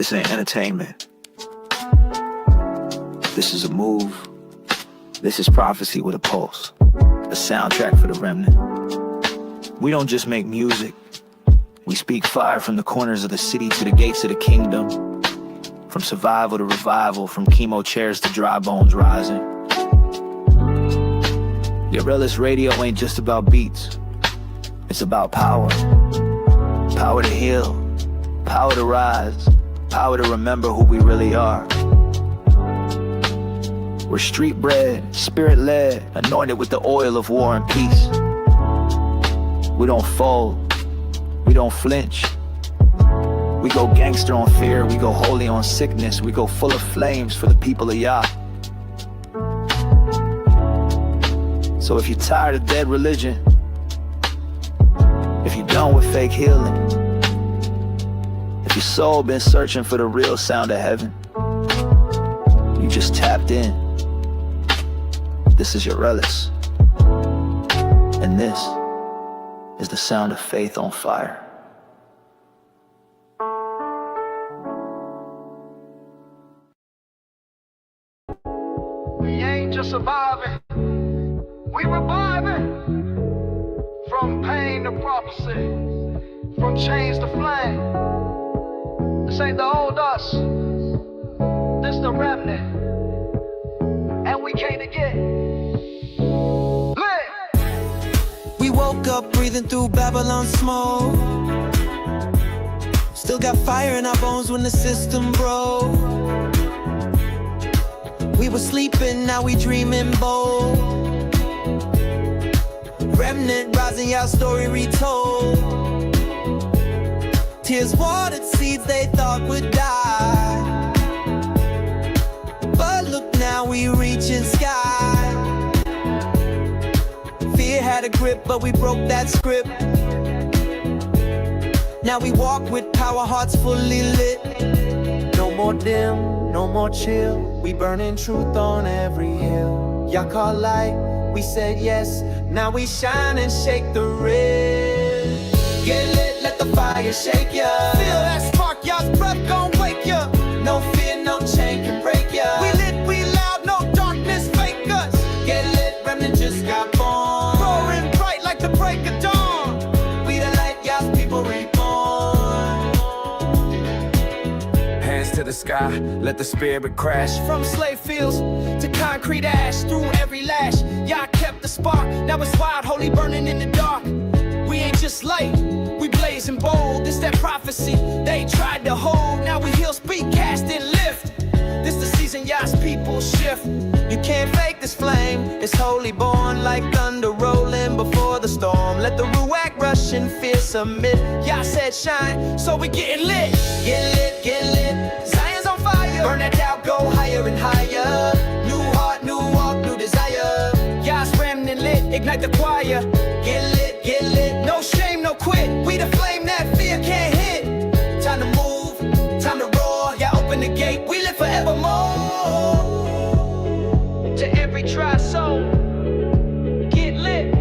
This ain't entertainment. This is a move. This is prophecy with a pulse. A soundtrack for the remnant. We don't just make music. We speak fire from the corners of the city to the gates of the kingdom. From survival to revival, from chemo chairs to dry bones rising. Yorelis Radio ain't just about beats. It's about power. Power to heal. Power to rise. Power to remember who we really are. We're street bred, spirit led, anointed with the oil of war and peace. We don't fold. We don't flinch. We go gangster on fear. We go holy on sickness. We go full of flames for the people of Yah. So if you're tired of dead religion, if you're done with fake healing, if your soul been searching for the real sound of heaven, you just tapped in. This is Yorelis, and this is the sound of faith on fire. We ain't just surviving, we reviving. From pain to prophecy, from chains to flame. This ain't the old us, this the remnant. And we came to get lit. We woke up breathing through Babylon smoke. Still got fire in our bones when the system broke. We were sleeping, now we dreaming bold. Remnant rising, our story retold. Tears watered seeds they thought would die. But look now, we reaching sky. Fear had a grip, but we broke that script. Now we walk with power, hearts fully lit. No more dim, no more chill. We burning truth on every hill. Y'all call light, we said yes. Now we shine and shake the red. Get lit, let the fire shake ya. Feel that spark, y'all's breath gon' wake ya. No fear, no chain can break ya. We lit, we loud, no darkness fake us. Get lit, remnant just got born. Roaring bright like the break of dawn. We the light, y'all's people reborn. Hands to the sky, let the spirit crash. From slave fields to concrete ash, through every lash, y'all kept the spark. Now it's wild, holy burning in the dark. We ain't just light, we blazing bold. This that prophecy they tried to hold. Now we heal, speak, cast and lift. This the season y'all's people shift. You can't fake this flame, it's holy born. Like thunder rolling before the storm. Let the ruach rush and fear submit. Y'all said shine, so we getting lit. Get lit, get lit. Zion's on fire. Burn that doubt, go higher and higher. New heart, new walk, new desire. Y'all's remnant lit, ignite the choir. Get lit, get lit. No shame, no quit. We the flame that fear can't hit. Time to move, time to roar. Y'all open the gate, we live forevermore. To every dry soul, get lit.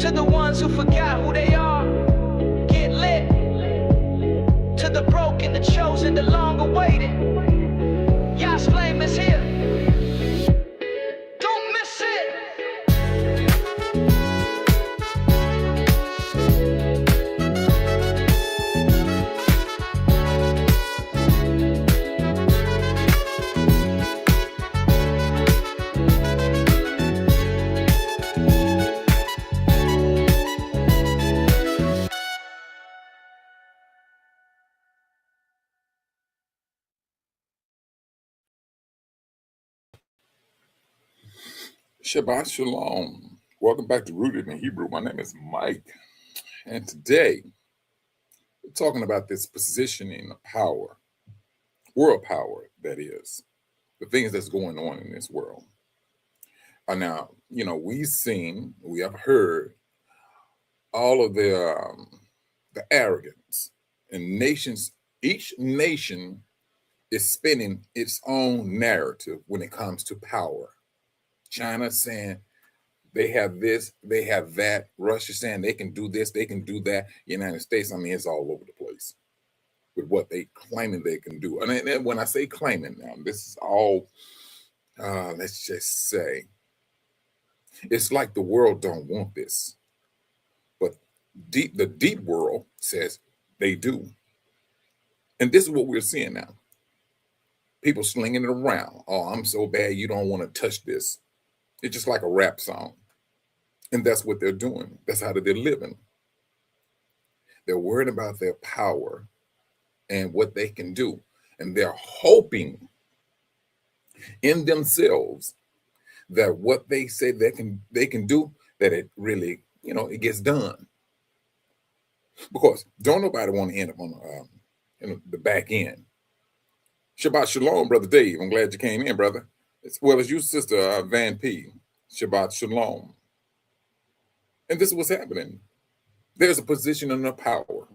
To the ones who forgot who they are, get lit. To the broken, the chosen, the long awaited, Yah's flame is here. Don't miss it. Shabbat Shalom. Welcome back to Rooted in Hebrew. My name is Mike. And today, we're talking about this positioning of power, world power, that is, the things that's going on in this world. Now, we've seen, we have heard all of the arrogance and nations. Each nation is spinning its own narrative when it comes to power. China saying they have this, they have that. Russia saying they can do this, they can do that. United States, it's all over the place. with what they claiming they can do. And then when I say claiming now, this is all, let's just say, it's like the world don't want this, but the deep world says they do. And this is what we're seeing now. People slinging it around. Oh, I'm so bad, you don't want to touch this. It's just like a rap song. And that's what they're doing. That's how they're living. They're worried about their power and what they can do. And they're hoping in themselves that what they say they can do, that it really, it gets done. Because don't nobody want to end up on the back end. Shabbat Shalom, Brother Dave. I'm glad you came in, brother. As well as you, Sister Van P. Shabbat Shalom. And this is what's happening. There's a position and a power.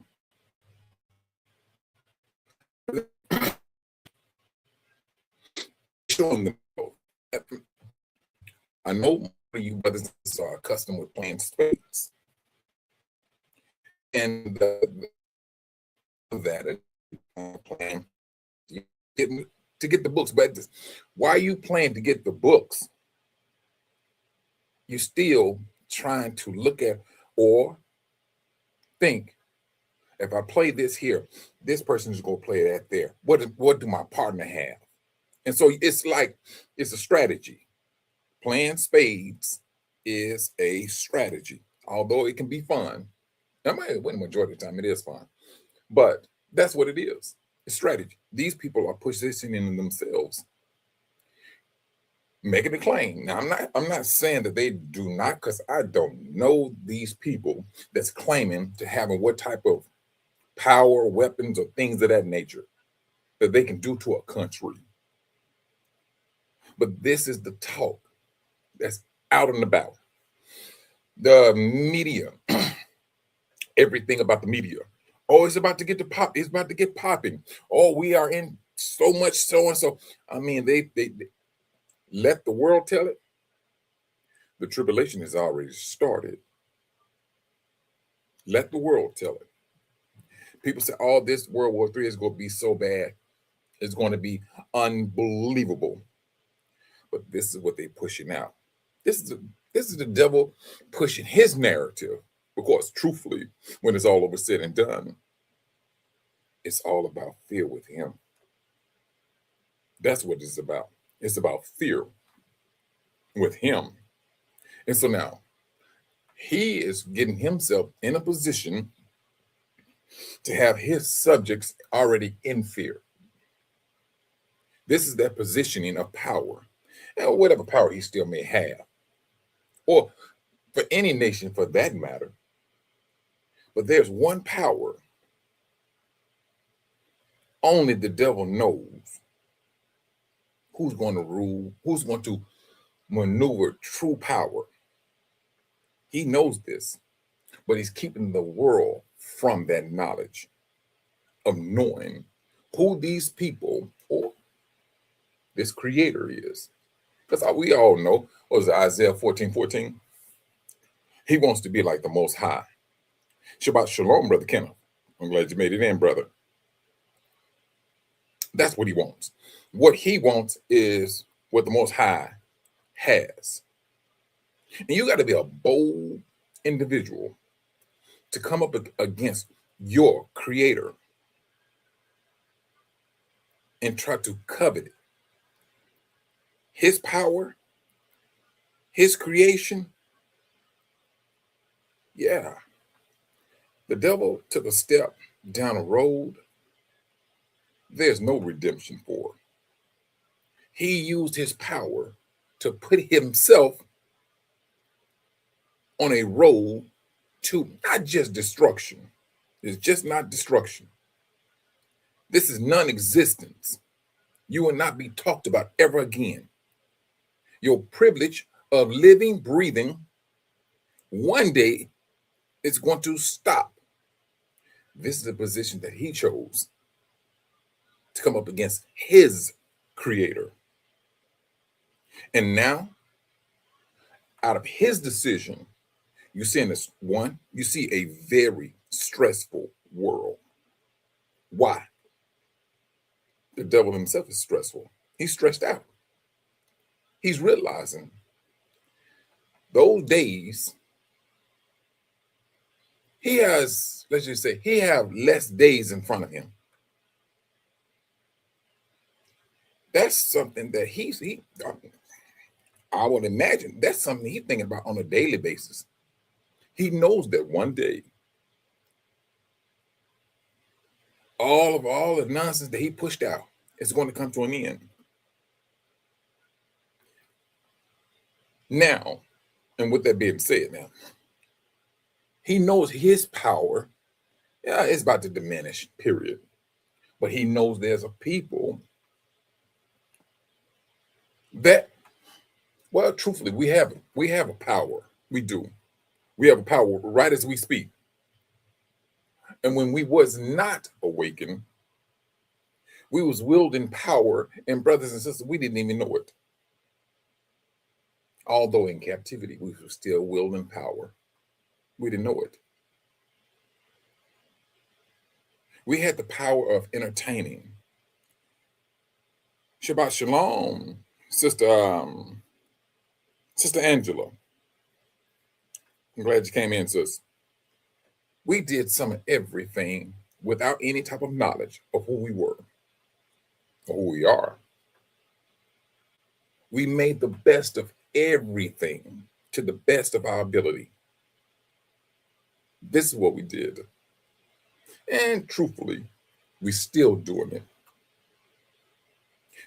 Showing them. I know you brothers are accustomed with playing spades. And that playing to get the books. But why are you playing to get the books? You're still trying to look at or think, if I play this here, this person is going to play that there. What do my partner have? And so it's like, it's a strategy. Playing spades is a strategy, although it can be fun. Now, when the majority of the time it is fun, but that's what it is. It's strategy. These people are positioning themselves, making a claim. Now, I'm not saying that they do not, because I don't know these people that's claiming to having what type of power, weapons, or things of that nature that they can do to a country. But this is the talk that's out and about. The media, everything about the media. Oh, it's about to get to pop. It's about to get popping. Oh, we are in so much so and so. I mean, they let the world tell it. The tribulation has already started. Let the world tell it. People say, oh, this World War III is going to be so bad. It's going to be unbelievable. But this is what they're pushing out. This is the devil pushing his narrative. Because truthfully, when it's all over said and done, it's all about fear with him. That's what it's about. It's about fear with him. And so now, he is getting himself in a position to have his subjects already in fear. This is that positioning of power, and whatever power he still may have, or for any nation for that matter. But there's one power only the devil knows who's going to rule, who's going to maneuver true power. He knows this, but he's keeping the world from that knowledge of knowing who these people or this creator is. Because we all know, what was it, Isaiah 14:14? He wants to be like the Most High. Shabbat Shalom, Brother Kenneth. I'm glad you made it in, brother. That's what he wants. What he wants is what the Most High has. And you got to be a bold individual to come up against your creator and try to covet it. His power, his creation. Yeah. The devil took a step down a road there's no redemption for. He used his power to put himself on a road to not just destruction. It's just not destruction. This is non-existence. You will not be talked about ever again. Your privilege of living, breathing, one day it's going to stop. This is the position that he chose to come up against his creator. And now, out of his decision, you see in this one, you see a very stressful world. Why? The devil himself is stressful. He's stressed out. He's realizing those days, he has, let's just say, he have less days in front of him. That's something that I would imagine that's something he's thinking about on a daily basis. He knows that one day, all the nonsense that he pushed out is going to come to an end. Now, and with that being said, now, he knows his power, is about to diminish, period. But he knows there's a people that, well, truthfully, we have a power. We do. We have a power right as we speak. And when we was not awakened, we was wielding power, and brothers and sisters, we didn't even know it. Although in captivity, we were still wielding power. We didn't know it. We had the power of entertaining. Shabbat Shalom, Sister Angela. I'm glad you came in, sis. We did some of everything without any type of knowledge of who we were or who we are. We made the best of everything to the best of our ability. This is what we did. And truthfully, we're still doing it.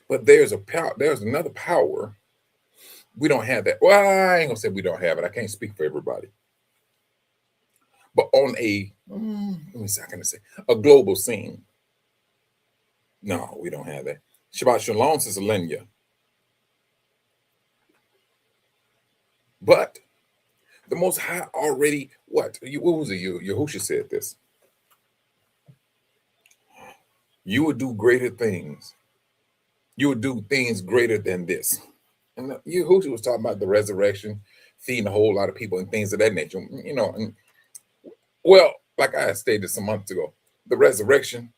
But there's another power. We don't have that. Well, I ain't gonna say we don't have it. I can't speak for everybody. But on a, let me see, how can I say, a global scene. No, we don't have that. Shabbat Shalom, Sister Lenya. But the Most High already, what was it? Yahushua said this. You would do greater things. You would do things greater than this. And Yahushua was talking about the resurrection, feeding a whole lot of people and things of that nature. You know, and well, like I stated some months ago, the resurrection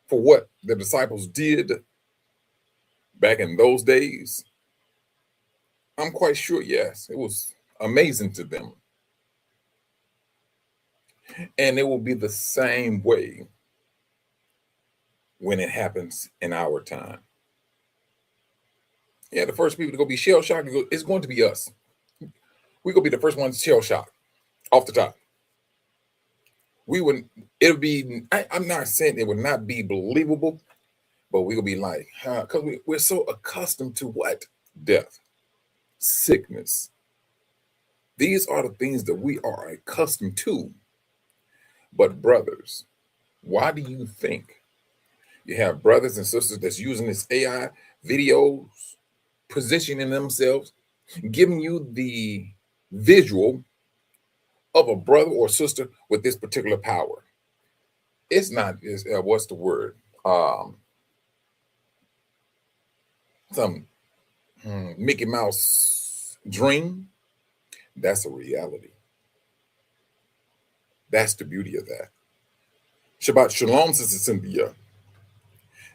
for what the disciples did back in those days, I'm quite sure, yes, it was amazing to them. And it will be the same way when it happens in our time. Yeah, the first people to go be shell-shocked, it's going to be us. We're going to be the first ones shell-shocked off the top. I'm not saying it would not be believable, but we'll be like, because we're so accustomed to what? Death, sickness. These are the things that we are accustomed to. But brothers, why do you think you have brothers and sisters that's using this AI videos, positioning themselves, giving you the visual of a brother or sister with this particular power? It's not, what's the word? Some Mickey Mouse dream. That's a reality. That's the beauty of that. Shabbat Shalom, Sister Cynthia.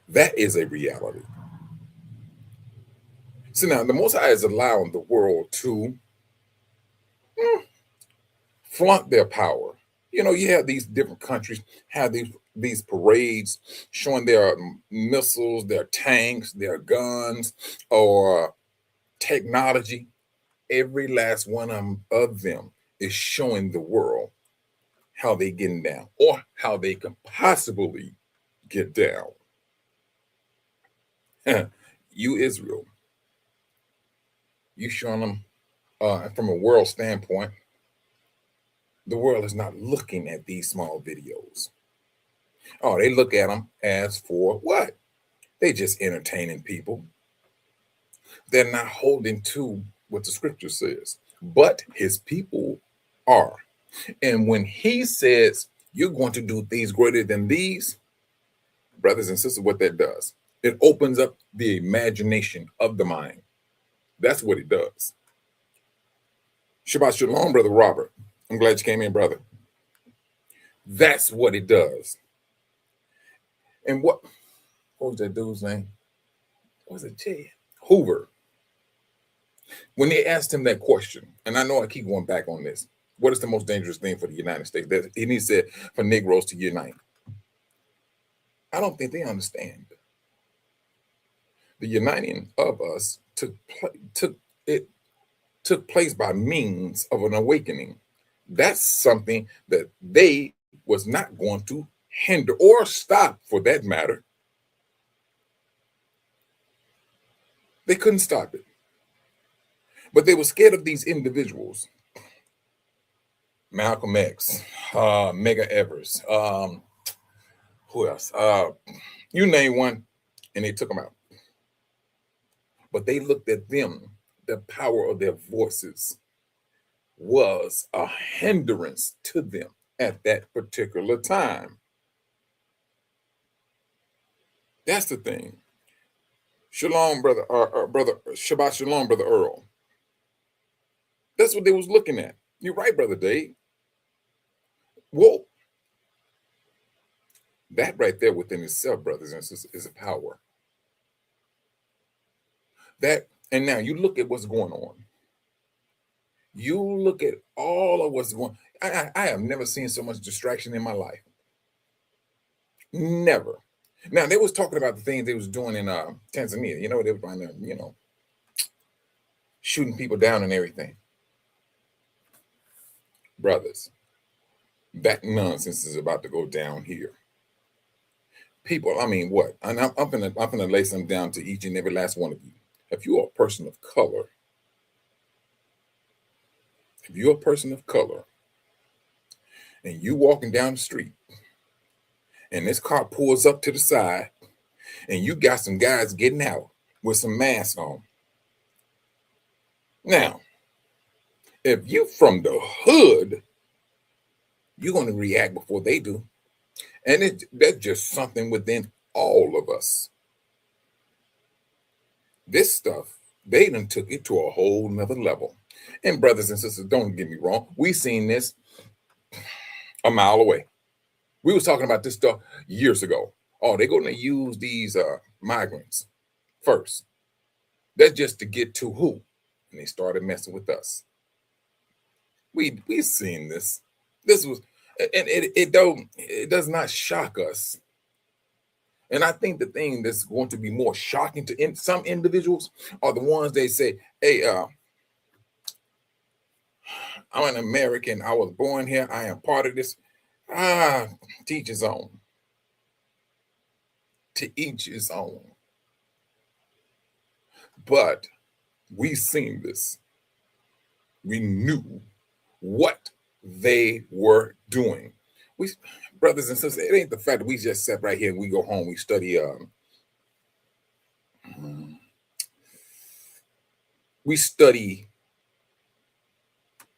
That is a reality. So now the Most High is allowing the world to flaunt their power. You know, you have these different countries have these parades showing their missiles, their tanks, their guns, or technology. Every last one of them is showing the world how they getting down or how they can possibly get down. You, Israel, you showing them from a world standpoint, the world is not looking at these small videos. Oh, they look at them as for what? They just entertaining people. They're not holding to what the scripture says, but his people are. And when he says you're going to do things greater than these, brothers and sisters, what that does, it opens up the imagination of the mind. That's what it does. Shabbat Shalom, Brother Robert. I'm glad you came in, brother. That's what it does. And what was that dude's name? What was it? J. Hoover. When they asked him that question, and I know I keep going back on this, what is the most dangerous thing for the United States? And he said for Negroes to unite. I don't think they understand. The uniting of us took place by means of an awakening. That's something that they was not going to hinder or stop, for that matter. They couldn't stop it. But they were scared of these individuals. Malcolm X, Medgar Evers, who else? You name one, and they took them out. But they looked at them, the power of their voices was a hindrance to them at that particular time. That's the thing. Shalom, brother, brother, Shabbat Shalom, brother Earl. That's what they was looking at. You're right, brother Dave. Whoa. That right there within itself, brothers and sisters, is a power. That, and now you look at what's going on. You look at all of what's going on. I have never seen so much distraction in my life. Never. Now, they was talking about the things they was doing in Tanzania. You know, they were trying to, shooting people down and everything. Brothers, that nonsense is about to go down here. People, I mean, what? And I'm gonna lay something down to each and every last one of you. If you're a person of color, and you walking down the street, and this car pulls up to the side, and you got some guys getting out with some masks on. Now, if you from the hood, you're going to react before they do. And that's just something within all of us. This stuff, they done took it to a whole nother level. And brothers and sisters, don't get me wrong, we seen this a mile away. We was talking about this stuff years ago. Oh, they're going to use these migrants first. That's just to get to who? And they started messing with us. We seen this. This was, and it does not shock us. And I think the thing that's going to be more shocking to some individuals are the ones they say, hey, I'm an American. I was born here. I am part of this. Teach his own. To each his own. But we seen this. We knew what they were doing. We, brothers and sisters, it ain't the fact that we just sat right here and we go home, we study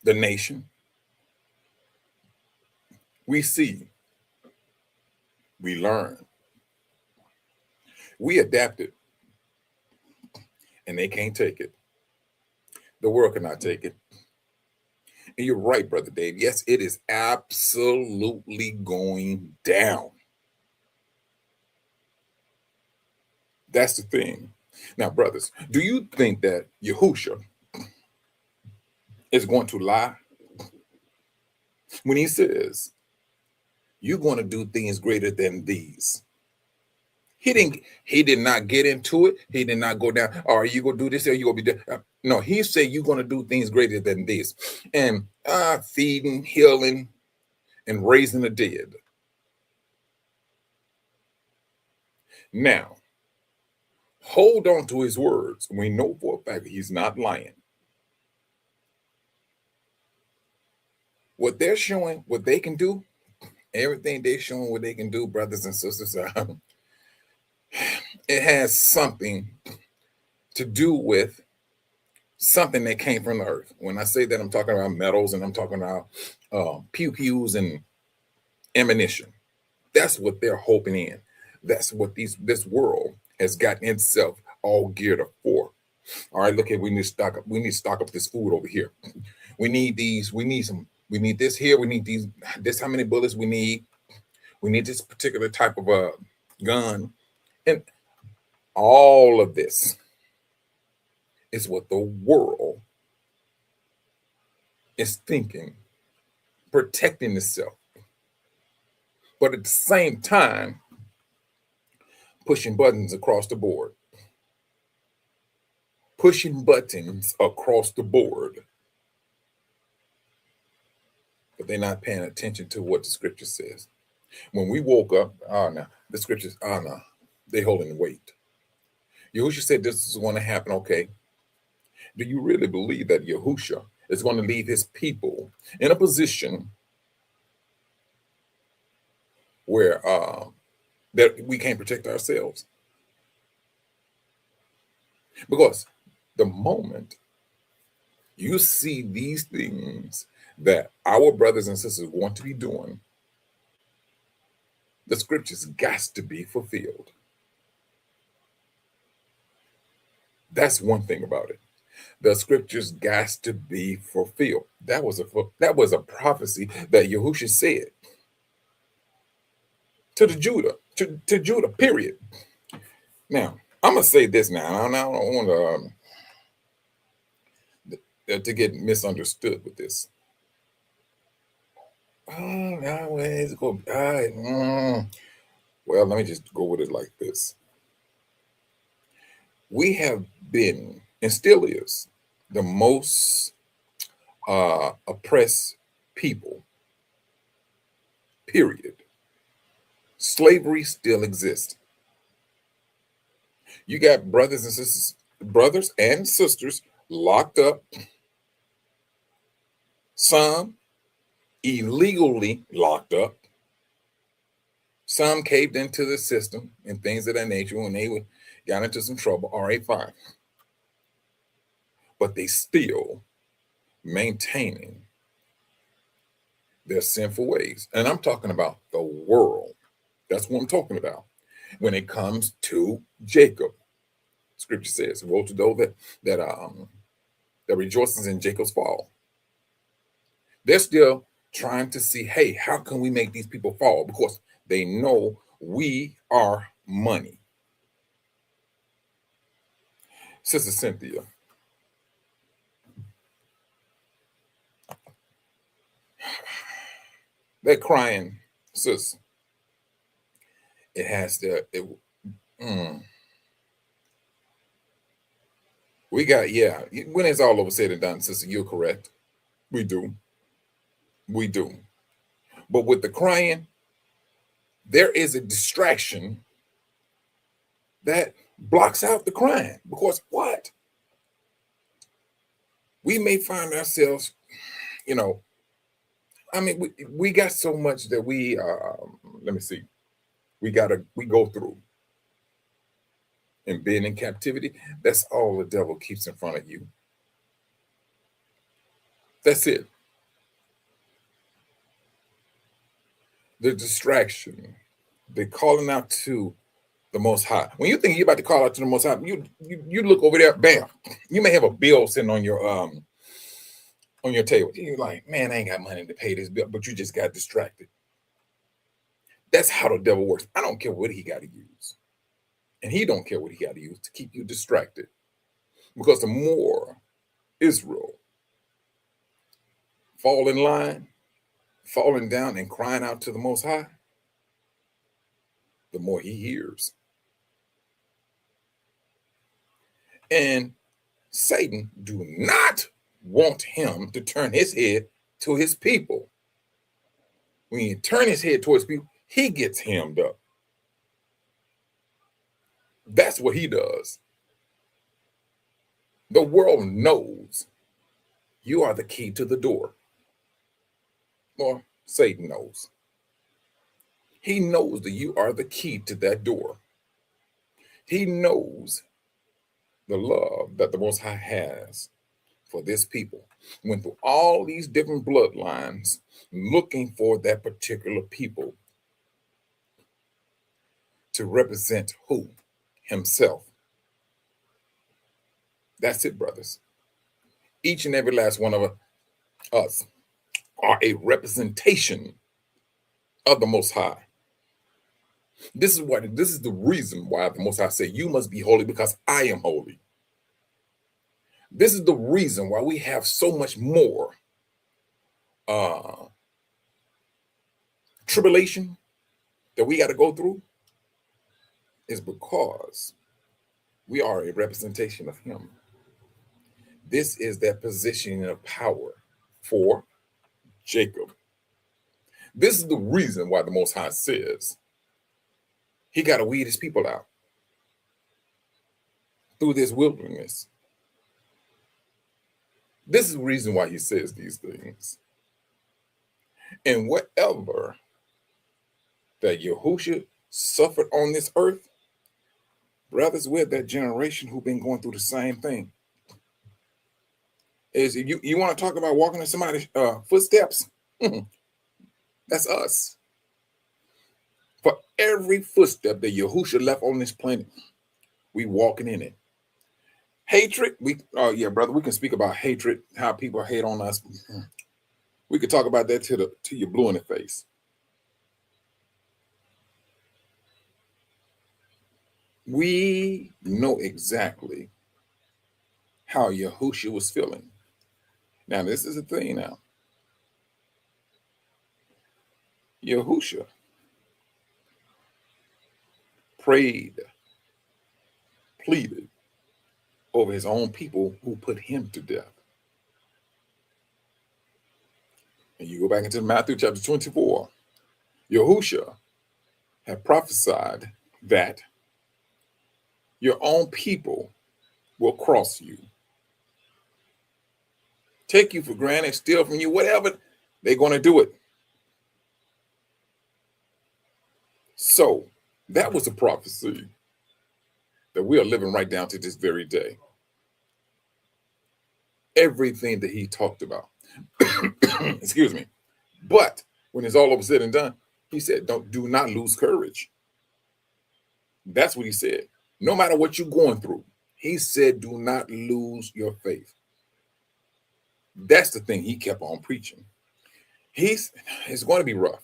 the nation. We see, we learn, we adapted, and they can't take it. The world cannot take it. And you're right, Brother Dave. Yes, it is absolutely going down. That's the thing. Now, brothers, do you think that Yahusha is going to lie when he says, you're going to do things greater than these? He did not get into it. He did not go down. Are you going to do this? Or you going to be there? No, he said you're going to do things greater than this. And feeding, healing, and raising the dead. Now, hold on to his words. We know for a fact that he's not lying. What they're showing, what they can do, everything they're showing what they can do, brothers and sisters, it has something to do with something that came from the earth. When I say that, I'm talking about metals and I'm talking about pew-pews and ammunition. That's what they're hoping in. That's what this world has gotten itself all geared up for. All right, look at, we need to stock up this food over here. We need these, we need this here, we need these, this how many bullets we need. We need this particular type of gun. And All of this is what the world is thinking, protecting itself, but at the same time, pushing buttons across the board. Pushing buttons across the board. But they're not paying attention to what the scripture says. When we woke up, no, the scriptures, no, they holding the weight. Yahushua said this is going to happen. Okay. Do you really believe that Yahushua is going to leave his people in a position where that we can't protect ourselves? Because the moment you see these things that our brothers and sisters want to be doing, the scriptures got to be fulfilled. That's one thing about it. The scriptures got to be fulfilled. That was a prophecy that Yahushua said to the Judah, to Judah, period. Now, I'm gonna say this now. I don't want to get misunderstood with this. Well, let me just go with it like this. We have been, and still is, the most oppressed people, period. Slavery still exists. You got brothers and sisters locked up, some illegally locked up, some caved into the system and things of that nature when they got into some trouble. All right, fine. But they still maintaining their sinful ways. And I'm talking about the world. That's what I'm talking about. When it comes to Jacob, scripture says, woe to those that rejoices in Jacob's fall. They're still trying to see, hey, how can we make these people fall? Because they know we are money. Sister Cynthia, they're crying, sis. It has to, we got, yeah, when it's all over said and done, sister, you're correct. We do. We do. But with the crying, there is a distraction that blocks out the crying. Because what? We may find ourselves, I mean, we got so much that we, let me see, we go through. And being in captivity, that's all the devil keeps in front of you. That's it. The distraction, the calling out to the Most High. When you think you're about to call out to the Most High, you look over there, bam. You may have a bill sitting on your table. You're like, man, I ain't got money to pay this bill, but you just got distracted. That's how the devil works. I don't care what he got to use. And he don't care what he got to use to keep you distracted. Because the more Israel fall in line, falling down and crying out to the Most High, the more he hears. And Satan do not want him to turn his head to his people. When he turn his head towards people, he gets hemmed up. That's what he does. The world knows you are the key to the door. Or Satan knows. He knows that you are the key to that door. He knows the love that the Most High has for this people. Went through all these different bloodlines looking for that particular people to represent who? Himself. That's it, brothers. Each and every last one of us are a representation of the Most High. This is the reason why the Most High said, "You must be holy because I am holy." This is the reason why we have so much more uh, tribulation that we got to go through, is because we are a representation of Him. This is that position of power for Jacob. This is the reason why the Most High says He got to weed His people out through this wilderness. This is the reason why He says these things. And whatever that Yahushua suffered on this earth, brothers, we're that generation who've been going through the same thing. Is you want to talk about walking in somebody's footsteps? That's us. For every footstep that Yahushua left on this planet, we walking in it. Hatred, yeah, brother, we can speak about hatred, how people hate on us. We could talk about that till you're blue in the face. We know exactly how Yahushua was feeling. Now, this is the thing now. Yahushua prayed, pleaded over his own people who put him to death. And you go back into Matthew chapter 24. Yahushua had prophesied that your own people will cross you, take you for granted, steal from you, whatever, they're going to do it. So that was a prophecy that we are living right down to this very day. Everything that he talked about. Excuse me. But when it's all over said and done, he said, do not lose courage. That's what he said. No matter what you're going through, he said, do not lose your faith. That's the thing he kept on preaching. It's going to be rough.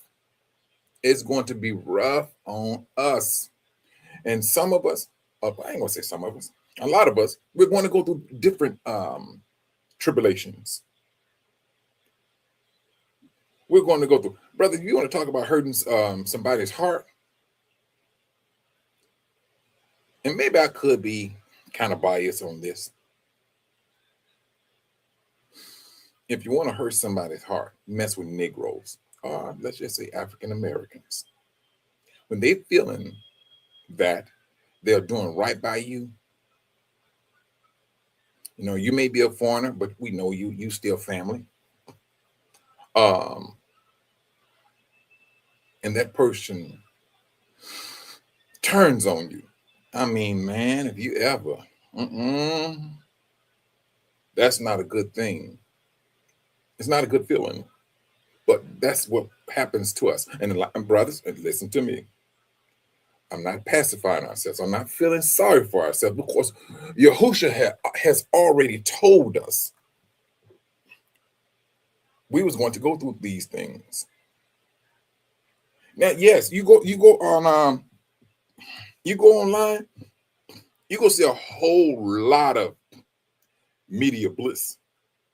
It's going to be rough on us. And some of us, I ain't going to say some of us, a lot of us, we're going to go through different tribulations. We're going to go through. Brother, if you want to talk about hurting somebody's heart, and maybe I could be kind of biased on this. If you want to hurt somebody's heart, mess with Negroes, or let's just say African Americans. When they're feeling that they're doing right by you, you know, you may be a foreigner, but we know you still family. And that person turns on you. I mean, man, if you ever, that's not a good thing. It's not a good feeling, but that's what happens to us. And brothers, listen to me. I'm not pacifying ourselves. I'm not feeling sorry for ourselves, because Yahushua has already told us we was going to go through these things. Now, yes, you go online, you go see a whole lot of media bliss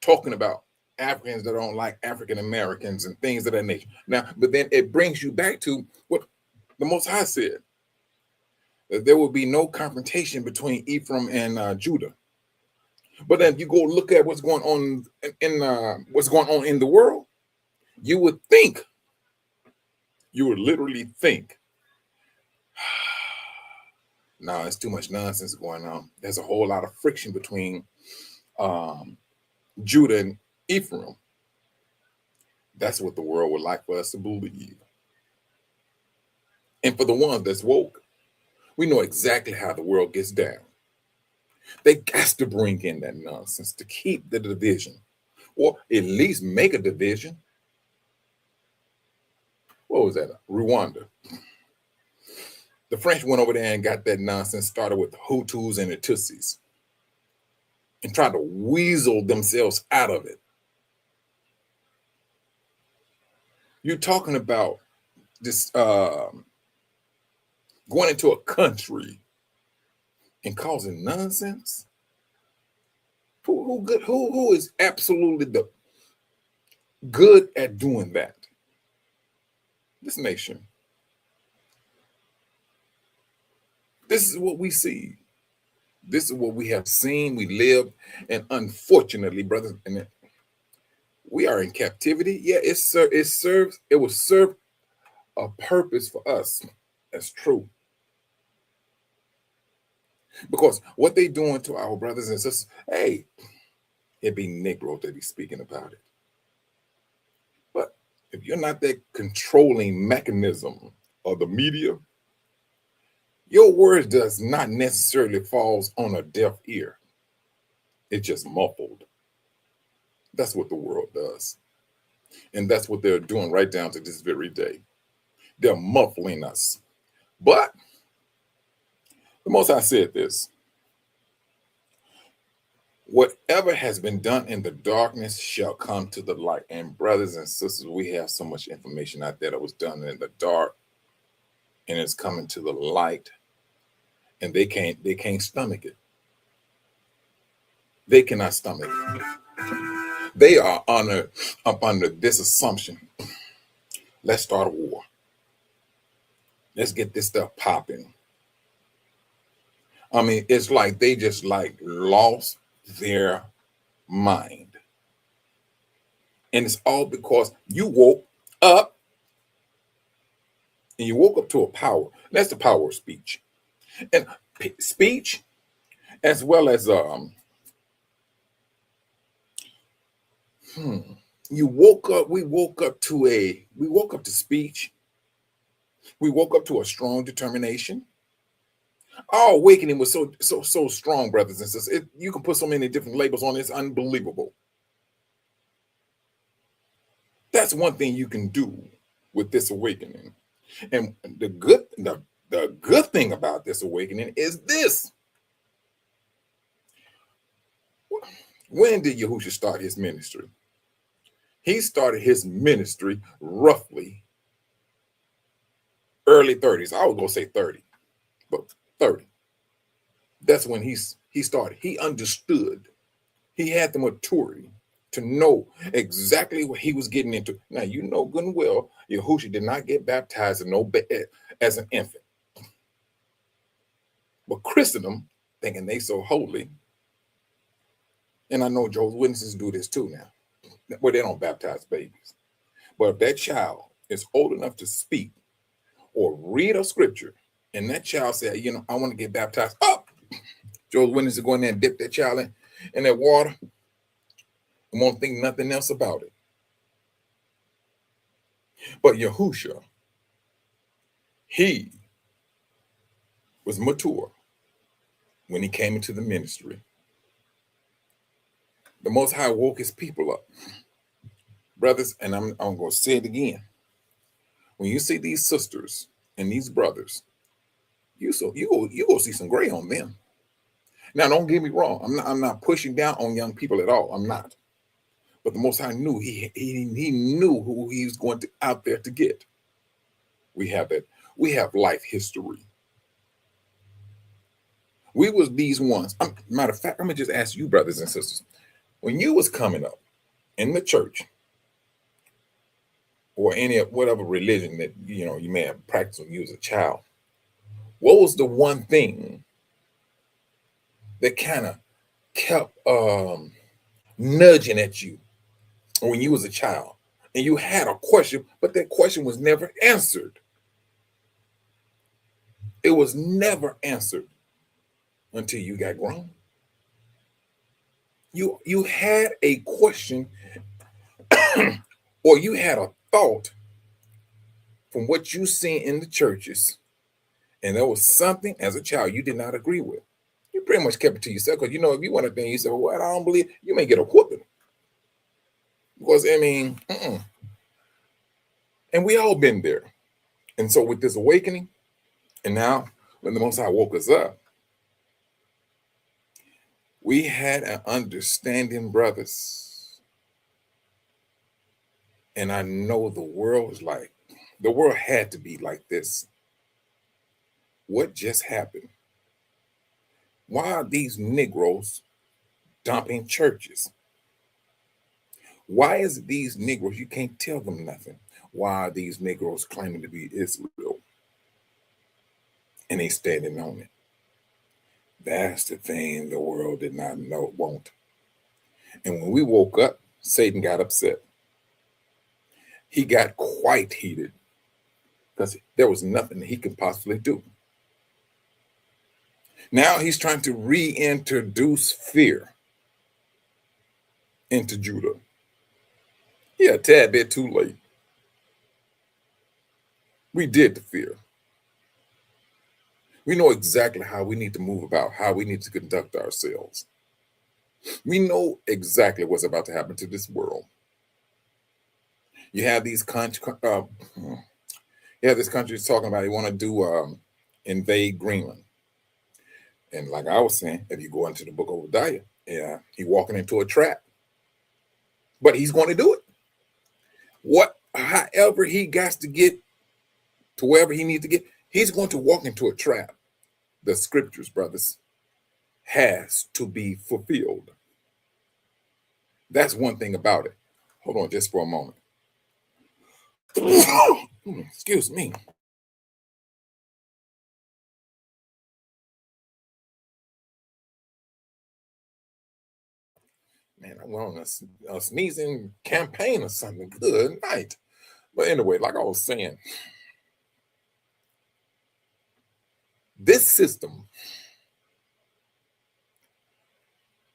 talking about Africans that don't like African Americans and things of that nature. Now, but then it brings you back to what the Most High said, that there will be no confrontation between Ephraim and Judah. But then you go look at what's going on in the world, you would literally think, no, it's too much nonsense going on. There's a whole lot of friction between Judah and Ephraim. That's what the world would like for us to believe. And for the ones that's woke, we know exactly how the world gets down. They got to bring in that nonsense to keep the division, or at least make a division. What was that? Rwanda. The French went over there and got that nonsense started with the Hutus and the Tutsis and tried to weasel themselves out of it. You're talking about this going into a country and causing nonsense? Who is absolutely the good at doing that? This nation. This is what we see. This is what we have seen. We live, and unfortunately, brothers, and we are in captivity. Yeah, it will serve a purpose for us. That's true. Because what they doing to our brothers and sisters, hey, it be Negro they be speaking about it. But if you're not that controlling mechanism of the media, your words does not necessarily falls on a deaf ear. It's just muffled. That's what the world does. And that's what they're doing right down to this very day. They're muffling us. But the Most High said this: whatever has been done in the darkness shall come to the light. And brothers and sisters, we have so much information out there that was done in the dark, and it's coming to the light, and they can't stomach it. They cannot stomach it. They are up under this assumption: let's start a war. Let's get this stuff popping. I mean, it's like they just like lost their mind. And it's all because you woke up, and you woke up to a power. That's the power of speech. And speech, as well as you woke up, we woke up to speech. We woke up to a strong determination. Our awakening was so strong, brothers and sisters. You can put so many different labels on it. It's unbelievable. That's one thing you can do with this awakening. And the good thing about this awakening is this. When did Yahushua start his ministry? He started his ministry roughly early 30s. I was going to say 30, but 30. That's when he started. He understood. He had the maturity to know exactly what he was getting into. Now, you know good and well, Yahushua did not get baptized as an infant. But Christendom, thinking they so holy, and I know Jehovah's Witnesses do this too now, where they don't baptize babies. But if that child is old enough to speak or read a scripture, and that child said, I want to get baptized. Oh, Jehovah's Witnesses go in there and dip that child in that water and won't think nothing else about it. But Yahushua, he was mature when he came into the ministry. The Most High woke his people up. Brothers, and I'm going to say it again. When you see these sisters and these brothers, you go see some gray on them. Now, don't get me wrong. I'm not pushing down on young people at all. I'm not. But the Most High knew he knew who he was going out there to get. We have that. We have life history. We was these ones. Matter of fact, I'm gonna just ask you, brothers and sisters, when you was coming up in the church or any whatever religion that you may have practiced when you was a child, what was the one thing that kind of kept nudging at you when you was a child and you had a question, but that question was never answered? It was never answered until you got grown. You had a question or you had a thought from what you seen in the churches, and there was something as a child you did not agree with. You pretty much kept it to yourself, because if you want to think, you say, well, I don't believe, you may get a whooping. Because, and we all been there. And so with this awakening, and now when the Most High woke us up, we had an understanding, brothers. And I know the world had to be like this. what just happened? Why are these Negroes dumping churches? Why is it these Negroes, you can't tell them nothing? Why are these Negroes claiming to be Israel? And they standing on it. That's the thing the world did not know, want. And when we woke up, Satan got upset. He got quite heated because there was nothing that he could possibly do. Now he's trying to reintroduce fear into Judah. Yeah, a tad bit too late. We did the fear. We know exactly how we need to move about, how we need to conduct ourselves. We know exactly what's about to happen to this world. You have these countries talking about they want to do invade Greenland. And like I was saying, if you go into the book of Obadiah, yeah, he's walking into a trap. But he's going to do it. However he got to get to wherever he needs to get, he's going to walk into a trap. The scriptures, brothers, has to be fulfilled. That's one thing about it. Hold on just for a moment. Excuse me. Man, I went on a sneezing campaign or something. Good night. But anyway, like I was saying, this system,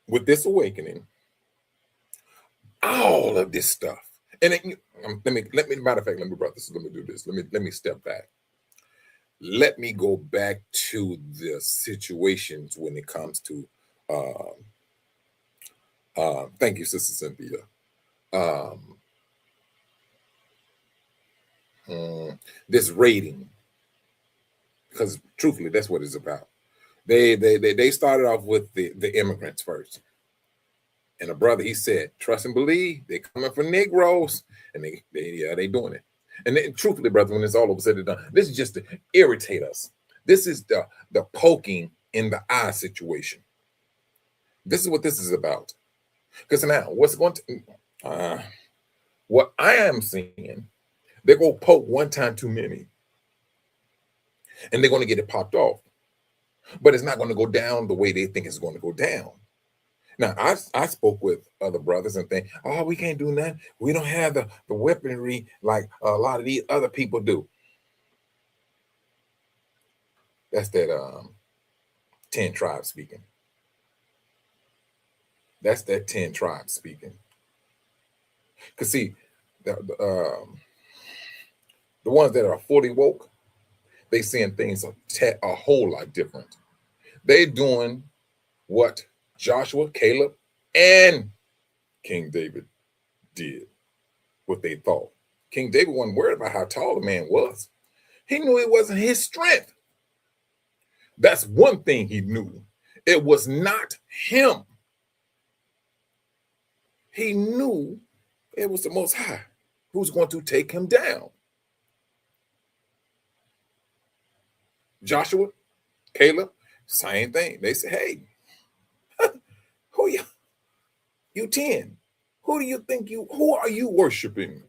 with this awakening, all of this stuff, and let me matter of fact, let me do this. Let me step back. Let me go back to the situations when it comes to thank you, Sister Cynthia. This rating, because truthfully, that's what it's about. They started off with the immigrants first. And a brother, he said, trust and believe, they're coming for Negroes. And they doing it. And then, truthfully, brother, when it's all over said and done, this is just to irritate us. This is the poking in the eye situation. This is what this is about. Because now, what I am seeing, they're going to poke one time too many. And they're going to get it popped off. But it's not going to go down the way they think it's going to go down. Now, I spoke with other brothers and think, oh, we can't do nothing. We don't have the weaponry like a lot of these other people do. That's that 10 tribes speaking. That's that 10 tribes speaking. Because see, the ones that are fully woke, they seeing things a whole lot different. They're doing what Joshua, Caleb, and King David did, what they thought. King David wasn't worried about how tall the man was. He knew it wasn't his strength. That's one thing he knew. It was not him. He knew it was the Most High who's going to take him down. Joshua, Caleb, same thing. They said, hey, who you 10? Who do you think who are you worshiping?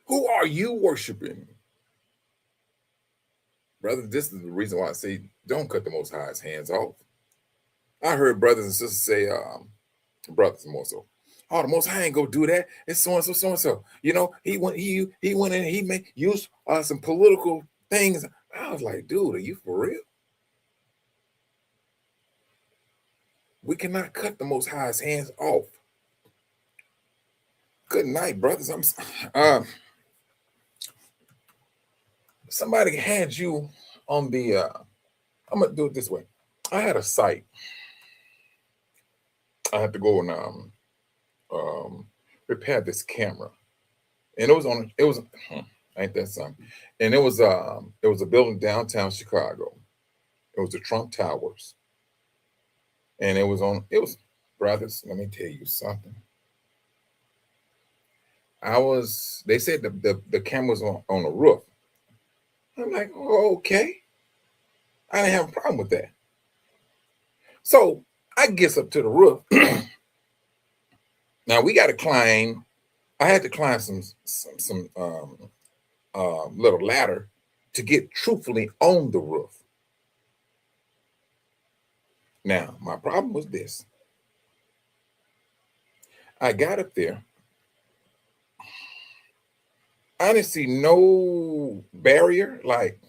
Who are you worshiping? Brother, this is the reason why I say don't cut the Most High's hands off. I heard brothers and sisters say, brothers more so, oh, the Most High ain't gonna do that. It's so and so, so and so. You know, he went in and he used some political things. I was like, dude, are you for real? We cannot cut the Most High's hands off. Good night, brothers. Somebody had you on the. I'm gonna do it this way. I had a site. I had to go and repair this camera, and it was ain't that something? And it was a building downtown Chicago. It was the Trump Towers. And it was, brothers, let me tell you something. They said the camera was on the roof. I'm like, oh, okay. I didn't have a problem with that. So I gets up to the roof. Now we got to climb. I had to climb some little ladder to get truthfully on the roof. Now my problem was this. I got up there. I didn't see no barrier like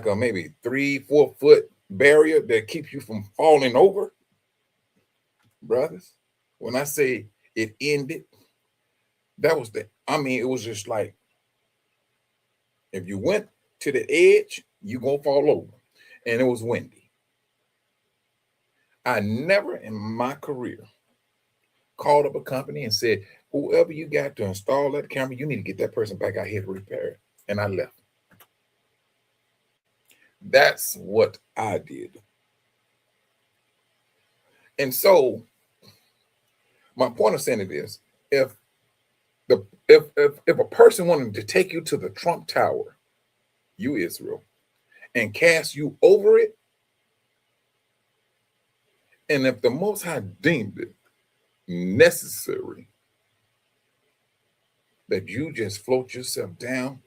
a maybe 3-4 foot barrier that keeps you from falling over, brothers. When I say it ended, that was it was just like if you went to the edge, you gonna fall over. And it was windy. I never in my career called up a company and said, whoever you got to install that camera, you need to get that person back out here to repair it. And I left. That's what I did. And so my point of saying it is, if a person wanted to take you to the Trump Tower, you Israel, and cast you over it, and if the Most High deemed it necessary that you just float yourself down,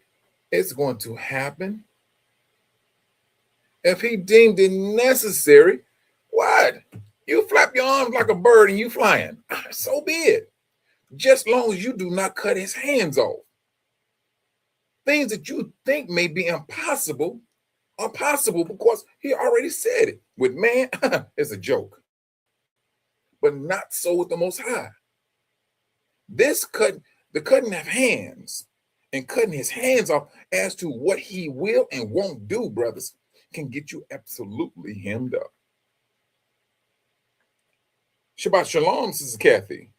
it's going to happen. If he deemed it necessary, what? You flap your arms like a bird and you flying. So be it. Just long as you do not cut his hands off. Things that you think may be impossible are possible because he already said it. With man, it's a joke. But not so with the Most High. The cutting of hands and cutting his hands off as to what he will and won't do, brothers, can get you absolutely hemmed up. Shabbat Shalom, Sister Kathy.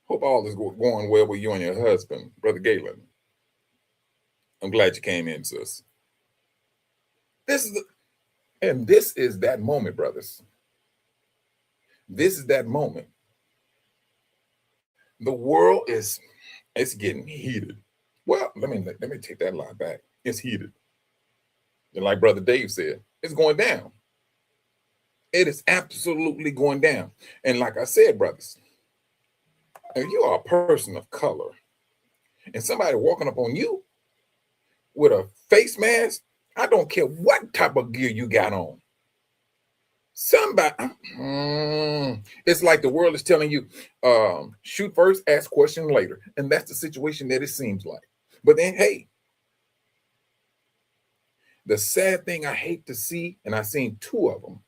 Hope all is going well with you and your husband, Brother Galen. I'm glad you came in, sis. This is that moment, brothers. This is that moment. The world it's getting heated. Well, let me take that line back. It's heated. And like Brother Dave said, it's going down. It is absolutely going down. And like I said, brothers, if you are a person of color and somebody walking up on you with a face mask, I don't care what type of gear you got on. Somebody, it's like the world is telling you, shoot first, ask question later. And that's the situation that it seems like. But then, hey, the sad thing I hate to see, and I've seen two of them.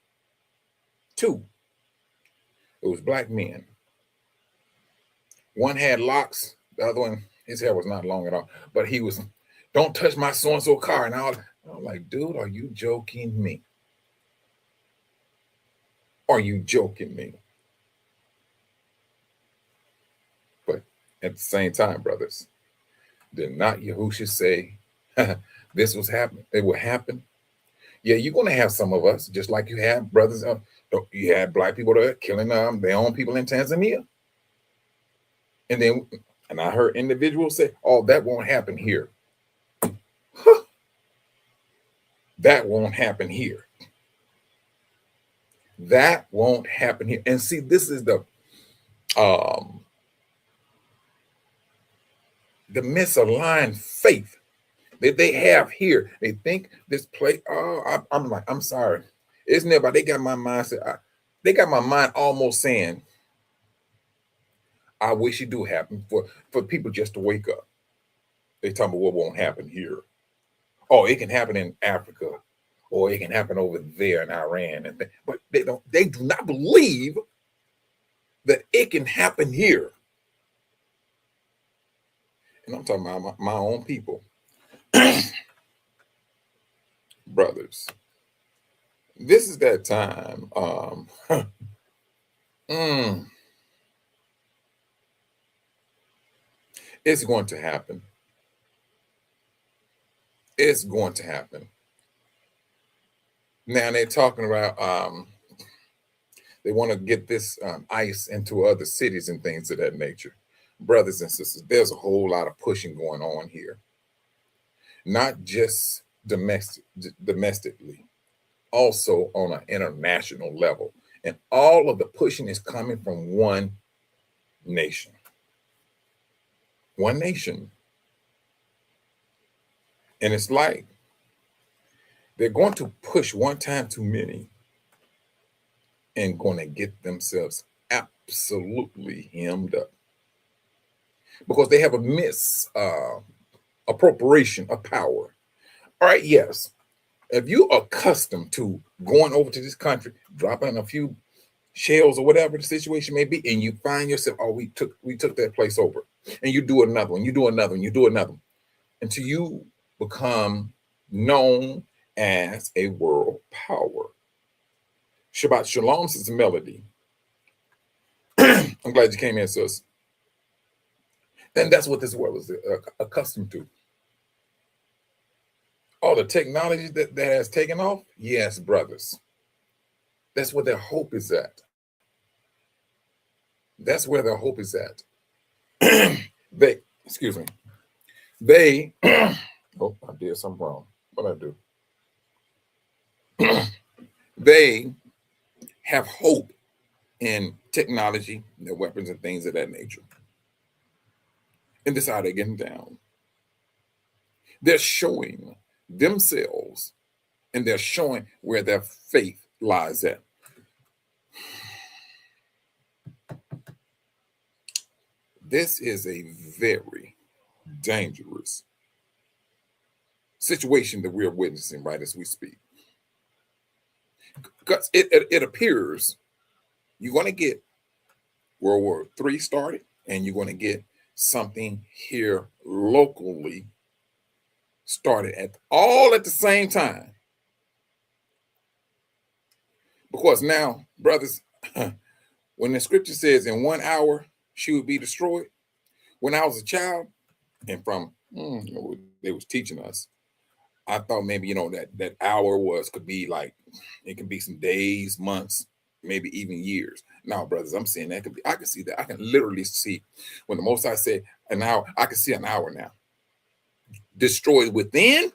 It was black men. One had locks. The other one, his hair was not long at all. But he was, don't touch my so-and-so car. And I'm like, dude, are you joking me? Are you joking me? But at the same time, brothers, did not Yahushua say this was happening? It will happen. Yeah, you're going to have some of us, just like you had brothers. You had black people that are killing their own people in Tanzania. And I heard individuals say, oh, that won't happen here. Huh. That won't happen here. That won't happen here. And see, this is the misaligned faith that they have here. They think this place, I'm sorry. It's never, they got my mindset. They got my mind almost saying, I wish it do happen for people just to wake up. They talking about what won't happen here. Oh, it can happen in Africa, or it can happen over there in Iran. But they do not believe that it can happen here. And I'm talking about my own people. Brothers, this is that time. It's going to happen. It's going to happen. Now they're talking about they want to get this ICE into other cities and things of that nature. Brothers and sisters, there's a whole lot of pushing going on here. not just domestically, also on an international level. And all of the pushing is coming from one nation. One nation. And it's like they're going to push one time too many and going to get themselves absolutely hemmed up because they have a appropriation of power. All right, yes. If you're accustomed to going over to this country, dropping a few shells or whatever the situation may be, and you find yourself, oh, we took that place over, and you do another one, you do another one, you do another one, until you become known as a world power. Shabbat Shalom, Sister Melody. I'm glad you came in, sis. Then that's what this world is accustomed to. All the technology that has taken off, yes, brothers. That's where their hope is at. That's where their hope is at. They, oh, I did something wrong. What'd I do? They have hope in technology, their weapons and things of that nature. And this is how they're getting down. They're showing themselves and they're showing where their faith lies at. This is a very dangerous situation that we're witnessing right as we speak. Because it appears you're going to get World War III started, and you're going to get something here locally started all at the same time. Because now, brothers, when the scripture says in 1 hour she would be destroyed, when I was a child, and from they was teaching us, I thought maybe that hour could be like, it could be some days, months, maybe even years. Now, brothers, I'm saying I can see that. I can literally see when the Most High said an hour, I can see an hour now. Destroyed within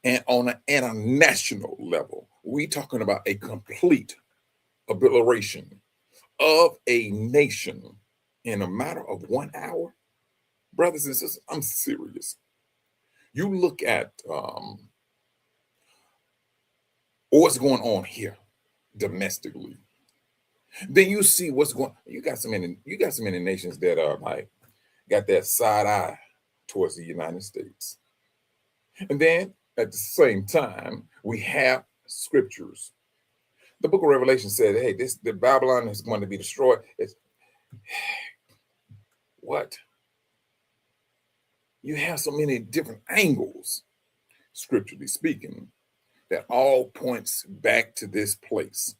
and on at a national level. We talking about a complete obliteration of a nation in a matter of 1 hour. Brothers and sisters, I'm serious. You look at what's going on here domestically. Then you see what's going. You got so many nations that are like got that side eye towards the United States. And then at the same time, we have scriptures. The book of Revelation said, hey, the Babylon is going to be destroyed. What? You have so many different angles, scripturally speaking, that all points back to this place.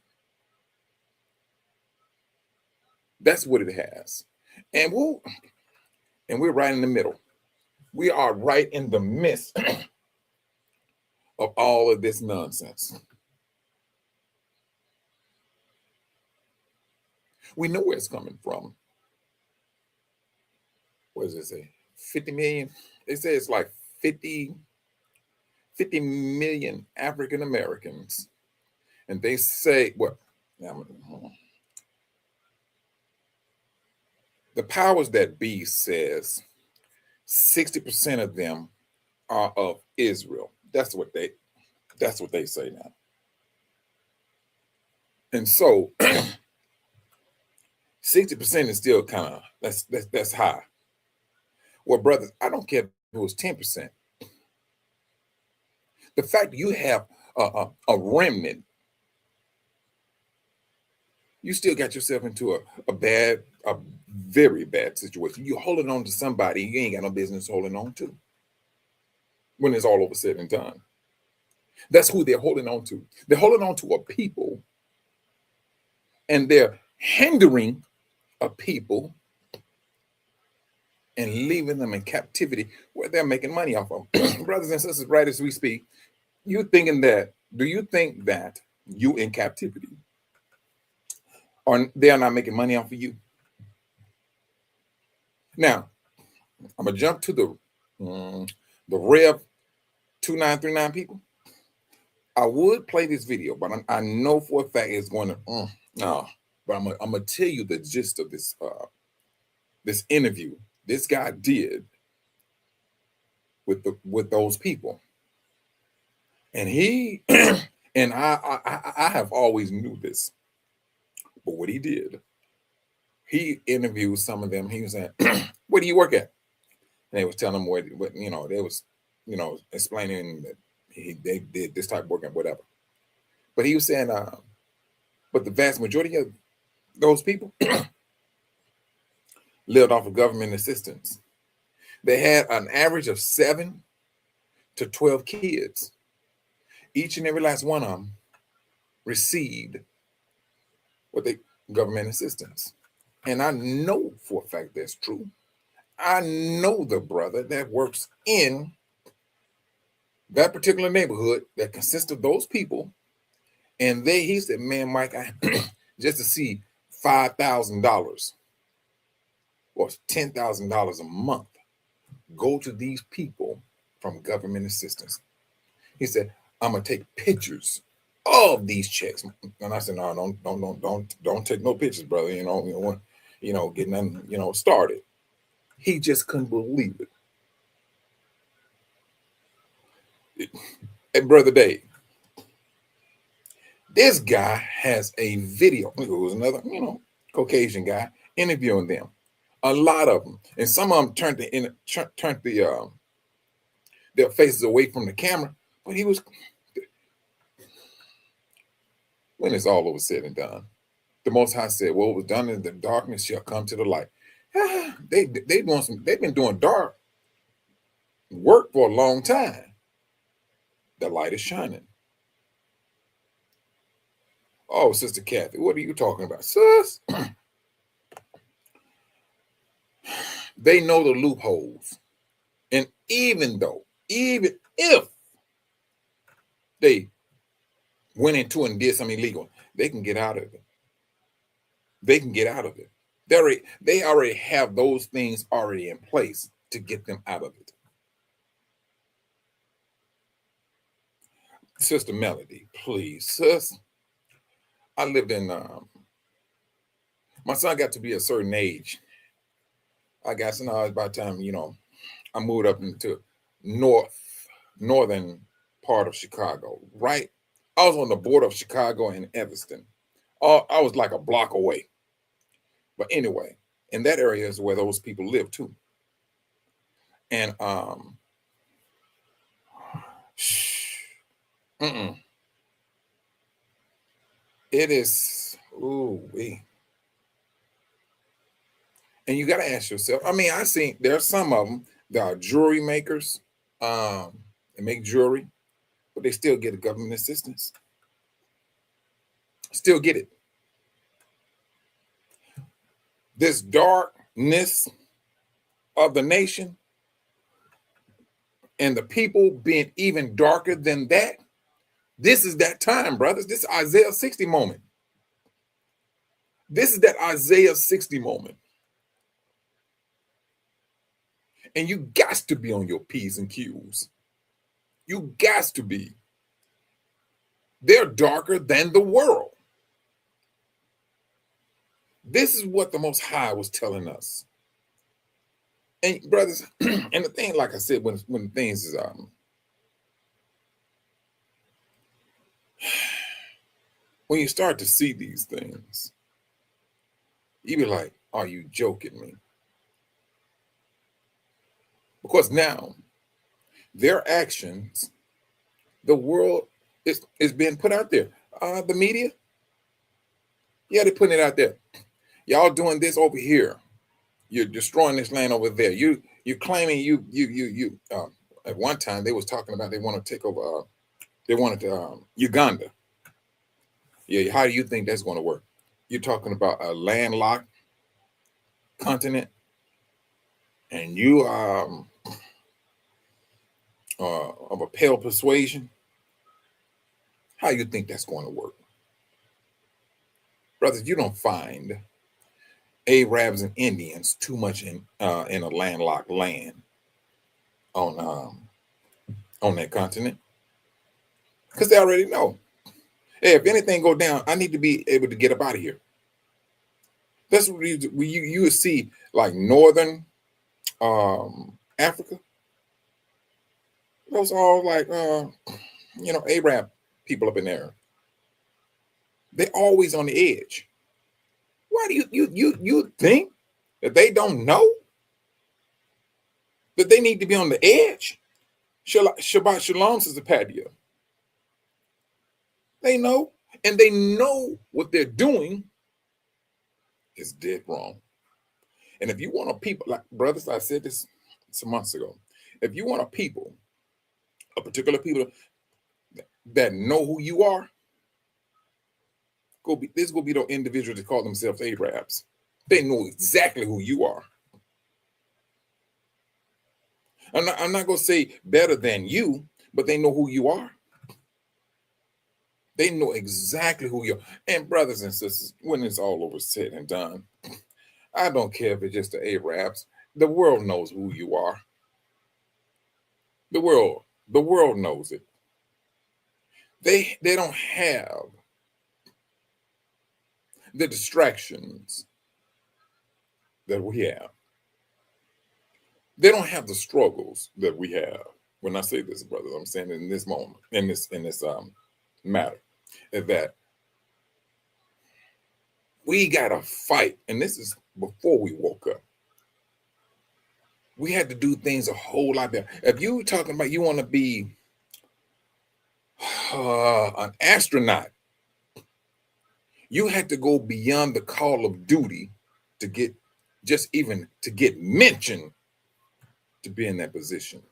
That's what it has. And we're right in the middle. We are right in the midst of all of this nonsense. We know where it's coming from. What does it say? 50 million? They say it's like 50 million African Americans. And they say, the powers that be says 60% of them are of Israel. That's what they say now. And so 60% is still kind of that's high. Well, brothers, I don't care if it was 10%. The fact you have a remnant, you still got yourself into a very bad situation. You're holding on to somebody you ain't got no business holding on to when it's all over said and done. That's who they're holding on to. They're holding on to a people, and they're hindering a people and leaving them in captivity where they're making money off of them. Brothers and sisters, right as we speak, do you think that you in captivity or they are not making money off of you? Now, I'm gonna jump to the the Rev 2939 people. I would play this video, but I know for a fact it's going to no. But I'm gonna tell you the gist of this this interview this guy did with those people, and he and I have always knew this, but what he did, he interviewed some of them. He was saying, "Where do you work at?" And they was telling him what you know. They was explaining that they did this type of work and whatever. But he was saying, but the vast majority of those people lived off of government assistance. They had an average of 7 to 12 kids. Each and every last one of them received government assistance. And I know for a fact that's true. I know the brother that works in that particular neighborhood that consists of those people. And he said, man, Mike, just to see $5,000 or $10,000 a month go to these people from government assistance. He said, I'm gonna take pictures of these checks. And I said, no, don't take no pictures, brother. Getting them, started. He just couldn't believe it. And Brother Dave, this guy has a video. It was another, Caucasian guy interviewing them. A lot of them, and some of them turned their faces away from the camera. But he was, when it's all over said and done, the Most High said, "What was done in the darkness shall come to the light." They've been doing dark work for a long time. The light is shining. Oh, Sister Kathy, what are you talking about, sis? They know the loopholes. And even if they went into and did something illegal, they can get out of it. They can get out of it. They already have those things already in place to get them out of it. Sister Melody, please, sis. I lived in, my son got to be a certain age. I guess now it's about time, I moved up into northern part of Chicago, right? I was on the border of Chicago and Evanston. I was like a block away. But anyway, in that area is where those people live too. And it is, and you got to ask yourself, I seen there's some of them that are jewelry makers, and make jewelry, but they still get a government assistance. Still get it. This darkness of the nation and the people being even darker than that. This is that time, brothers. This is Isaiah 60 moment. This is that Isaiah 60 moment. And you got to be on your P's and Q's. You got to be. They're darker than the world. This is what the Most High was telling us. And brothers, and the thing, like I said, when things is when you start to see these things, you be like, are you joking me? Because now their actions, the world is being put out there. The media, yeah, they're putting it out there. Y'all doing this over here. You're destroying this land over there. You're claiming you at one time they was talking about they want to take over. They wanted Uganda. Yeah, how do you think that's going to work? You're talking about a landlocked continent, and you of a pale persuasion. How you think that's going to work, brothers? You don't find Arabs and Indians too much in a landlocked land on on that continent because they already know. Hey, if anything go down, I need to be able to get up out of here. That's what you would see like northern Africa. Those are all like Arab people up in there. They're always on the edge. Why do you think that they don't know that they need to be on the edge? Shabbat Shalom, Sister Patia. They know, and they know what they're doing is dead wrong. And if you want a people, like brothers, I said this some months ago, if you want a particular people that know who you are, this will be those individuals that call themselves Arabs. They know exactly who you are. I'm not going to say better than you, but they know who you are. They know exactly who you are. And brothers and sisters, when it's all over said and done, I don't care if it's just the Arabs. The world knows who you are. The world knows it. They don't have the distractions that we have. They don't have the struggles that we have. When I say this, brothers, I'm saying in this moment, in this matter, is that we gotta fight, and this is before we woke up. We had to do things a whole lot better. If you talking about you want to be an astronaut, you had to go beyond the call of duty to get mentioned to be in that position.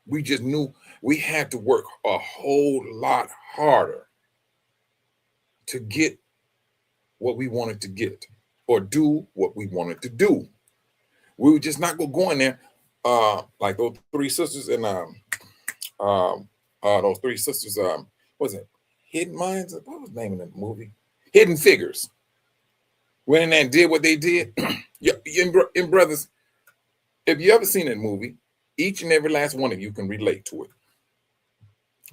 We just knew we had to work a whole lot harder to get what we wanted to get or do what we wanted to do. We were just not going to go in there like those three sisters and those three sisters. What was it? Hidden Minds? What was the name of that movie? Hidden Figures. Went in there and did what they did. And brothers, if you ever seen that movie, each and every last one of you can relate to it.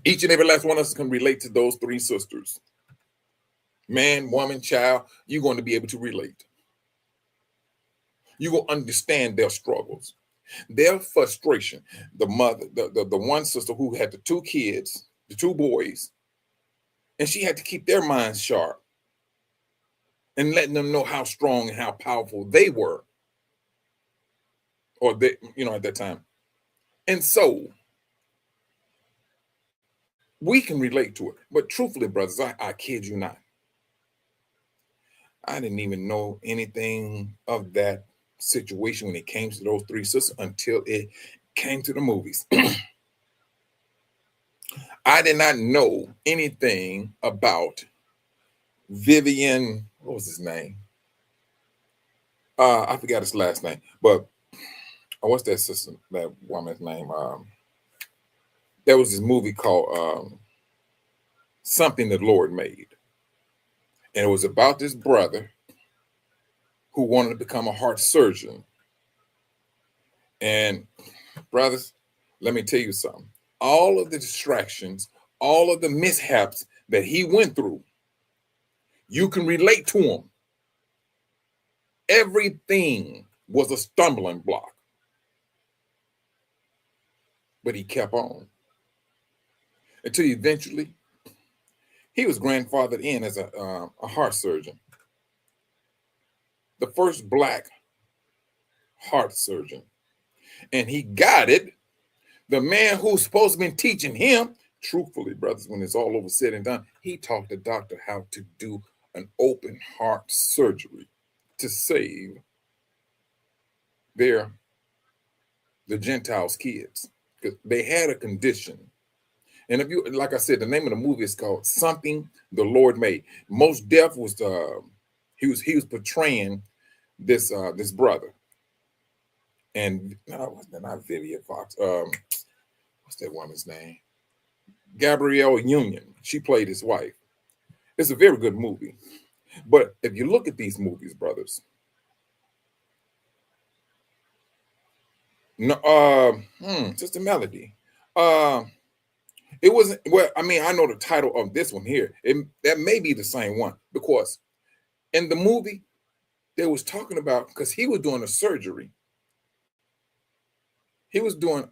Each and every last one of us can relate to those three sisters. Man, woman, child, you're going to be able to relate. You will understand their struggles, their frustration. The mother, the one sister who had the two kids, the two boys, and she had to keep their minds sharp and letting them know how strong and how powerful they were, or they, at that time. And so we can relate to it. But truthfully, brothers, I kid you not. I didn't even know anything of that situation when it came to those three sisters until it came to the movies. I did not know anything about Vivian. What was his name? I forgot his last name, but what's that sister, that woman's name? There was this movie called Something the Lord Made. And it was about this brother who wanted to become a heart surgeon. And brothers, let me tell you something. All of the distractions, all of the mishaps that he went through, you can relate to him. Everything was a stumbling block. But he kept on. Until eventually, he was grandfathered in as a heart surgeon. The first Black heart surgeon. And he got it. The man who's supposed to be teaching him, truthfully, brothers, when it's all over said and done, he taught the doctor how to do an open heart surgery to save the Gentiles' kids. Because they had a condition. And if you, like I said, the name of the movie is called Something the Lord Made. Mos Def was he was portraying this brother. And not Vivian Fox. What's that woman's name? Gabrielle Union. She played his wife. It's a very good movie. But if you look at these movies, brothers, no, Sister Melody, Uh, it wasn't. Well, I mean, I know the title of this one here. That may be the same one because in the movie they was talking about because he was doing a surgery. He was doing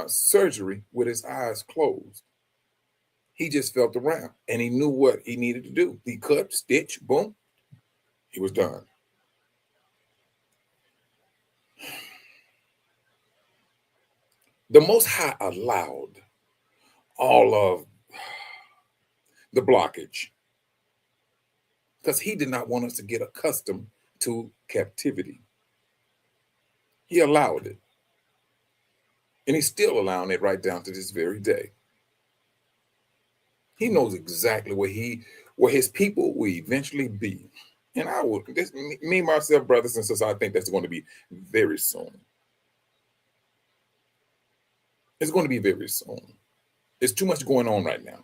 surgery with his eyes closed. He just felt around and he knew what he needed to do. He cut, stitch, boom, he was done. The Most High allowed all of the blockage because he did not want us to get accustomed to captivity. He allowed it. And he's still allowing it right down to this very day. He knows exactly where his people will eventually be. And I will, me, myself, brothers and sisters, I think that's going to be very soon. It's going to be very soon. There's too much going on right now.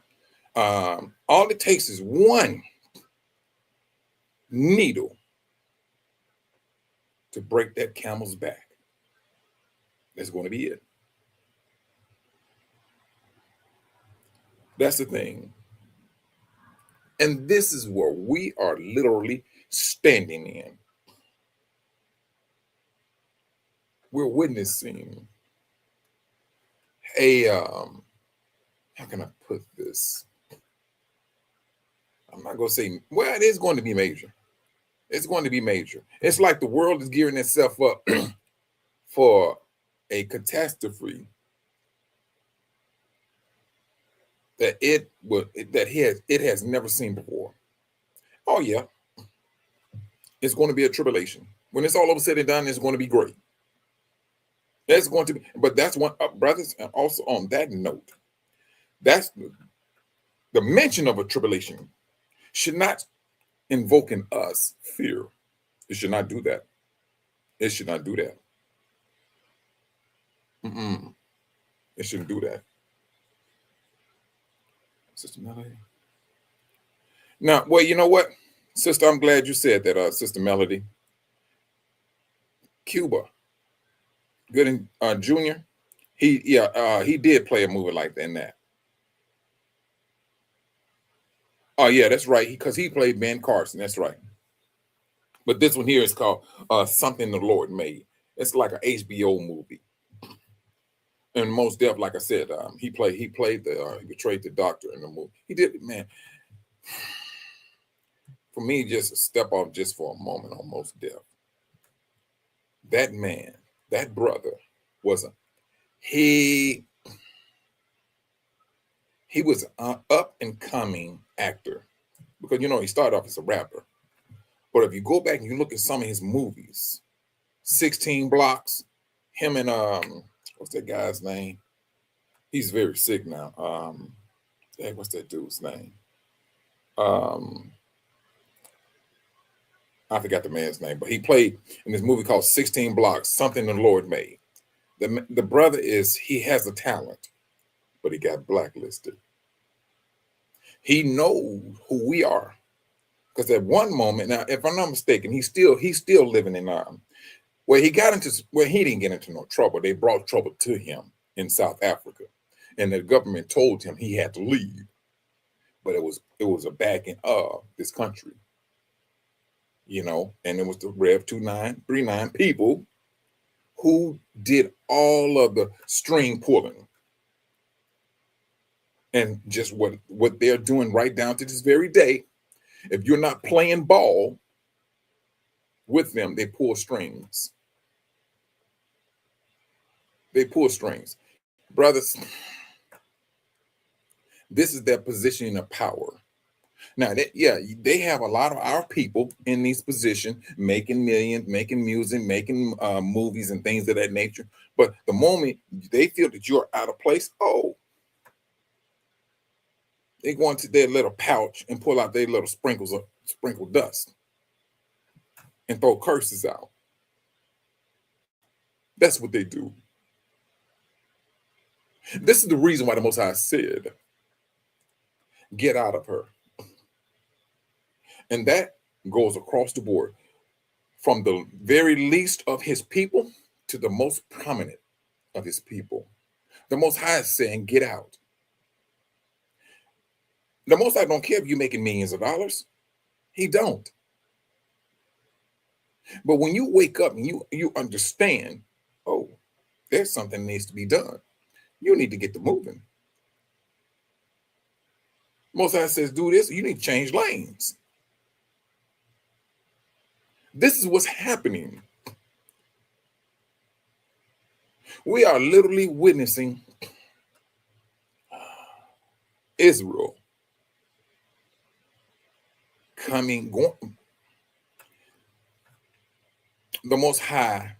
All it takes is one needle to break that camel's back. That's going to be it. That's the thing. And this is where we are literally standing in. We're witnessing how can I put this? I'm not going to say, well, it is going to be major. It's going to be major. It's like the world is gearing itself up for a catastrophe that it has never seen before. Oh yeah, it's going to be a tribulation. When it's all over said and done, it's going to be great. That's going to be, but that's one, brothers. And also on that note, that's the mention of a tribulation should not invoke in us fear. It should not do that. It should not do that. It shouldn't do that. Sister Melody. Now, well, you know what, sister, I'm glad you said that, Sister Melody. Cuba Gooding Jr., he did play a movie like that in that. Oh yeah, that's right, because he played Ben Carson. That's right. But this one here is called Something the Lord Made. It's like an HBO movie. And most deaf, like I said, he betrayed the doctor in the movie. He did, man. For me, just a step off just for a moment on Most Deaf. That man, that brother, he was an up and coming actor because he started off as a rapper. But if you go back and you look at some of his movies, 16 Blocks, him and what's that guy's name? He's very sick now. What's that dude's name? I forgot the man's name, but he played in this movie called 16 Blocks, Something the Lord Made. The brother he has a talent, but he got blacklisted. He knows who we are. Because at one moment, now, if I'm not mistaken, he's still living in where he didn't get into no trouble. They brought trouble to him in South Africa, and the government told him he had to leave. But it was a backing of this country, and it was the Rev 2939 people who did all of the string pulling, and just what they're doing right down to this very day. If you're not playing ball with them, they pull strings. They pull strings. Brothers, this is their positioning of power. Now, they have a lot of our people in these positions, making millions, making music, making movies and things of that nature. But the moment they feel that you're out of place, they go into their little pouch and pull out their little sprinkled dust and throw curses out. That's what they do. This is the reason why the Most High said, get out of her. And that goes across the board, from the very least of his people to the most prominent of his people. The Most High is saying, get out. The Most High don't care if you're making millions of dollars. He don't. But when you wake up and you understand, oh, there's something that needs to be done. You need to get to moving. Most High says, do this. You need to change lanes. This is what's happening. We are literally witnessing Israel going. The Most High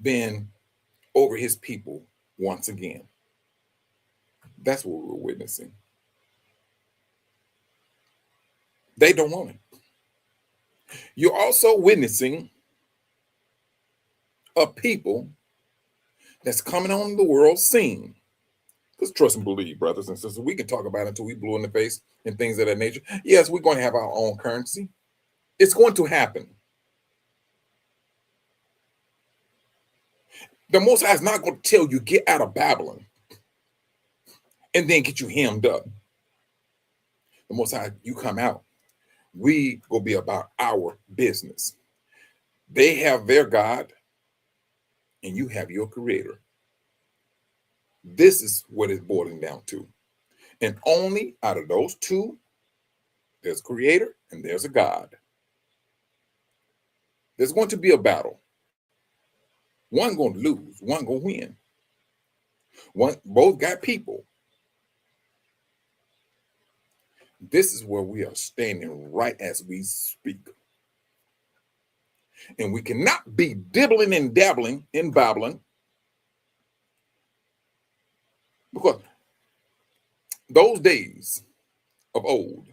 being over his people once again. That's what we're witnessing. They don't want it. You're also witnessing a people that's coming on the world scene. Because trust and believe, brothers and sisters, we can talk about it until we blue in the face and things of that nature. Yes, we're going to have our own currency. It's going to happen. The Most High is not going to tell you get out of Babylon and then get you hemmed up. The Most High, you come out. We go be about our business. They have their God and you have your creator. This is what it's boiling down to. And only out of those two, there's a creator and there's a God. There's going to be a battle. One going to lose, one going to win. Both got people. This is where we are standing right as we speak. And we cannot be dibbling and dabbling in Babylon, because those days of old,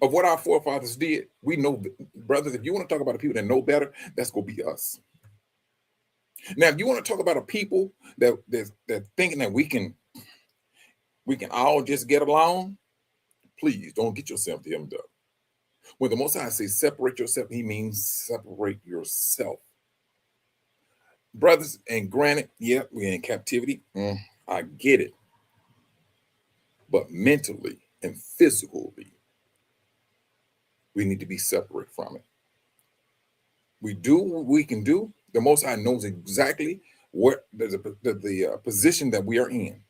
of what our forefathers did, we know, brothers, if you want to talk about the people that know better, that's going to be us. Now, if you want to talk about a people that thinking that we can all just get along, please don't get yourself hemmed up. When the Most High says separate yourself, he means separate yourself. Brothers, and granted, yeah, we're in captivity. I get it. But mentally and physically, we need to be separate from it. We do what we can do. The Most High knows exactly what the position that we are in.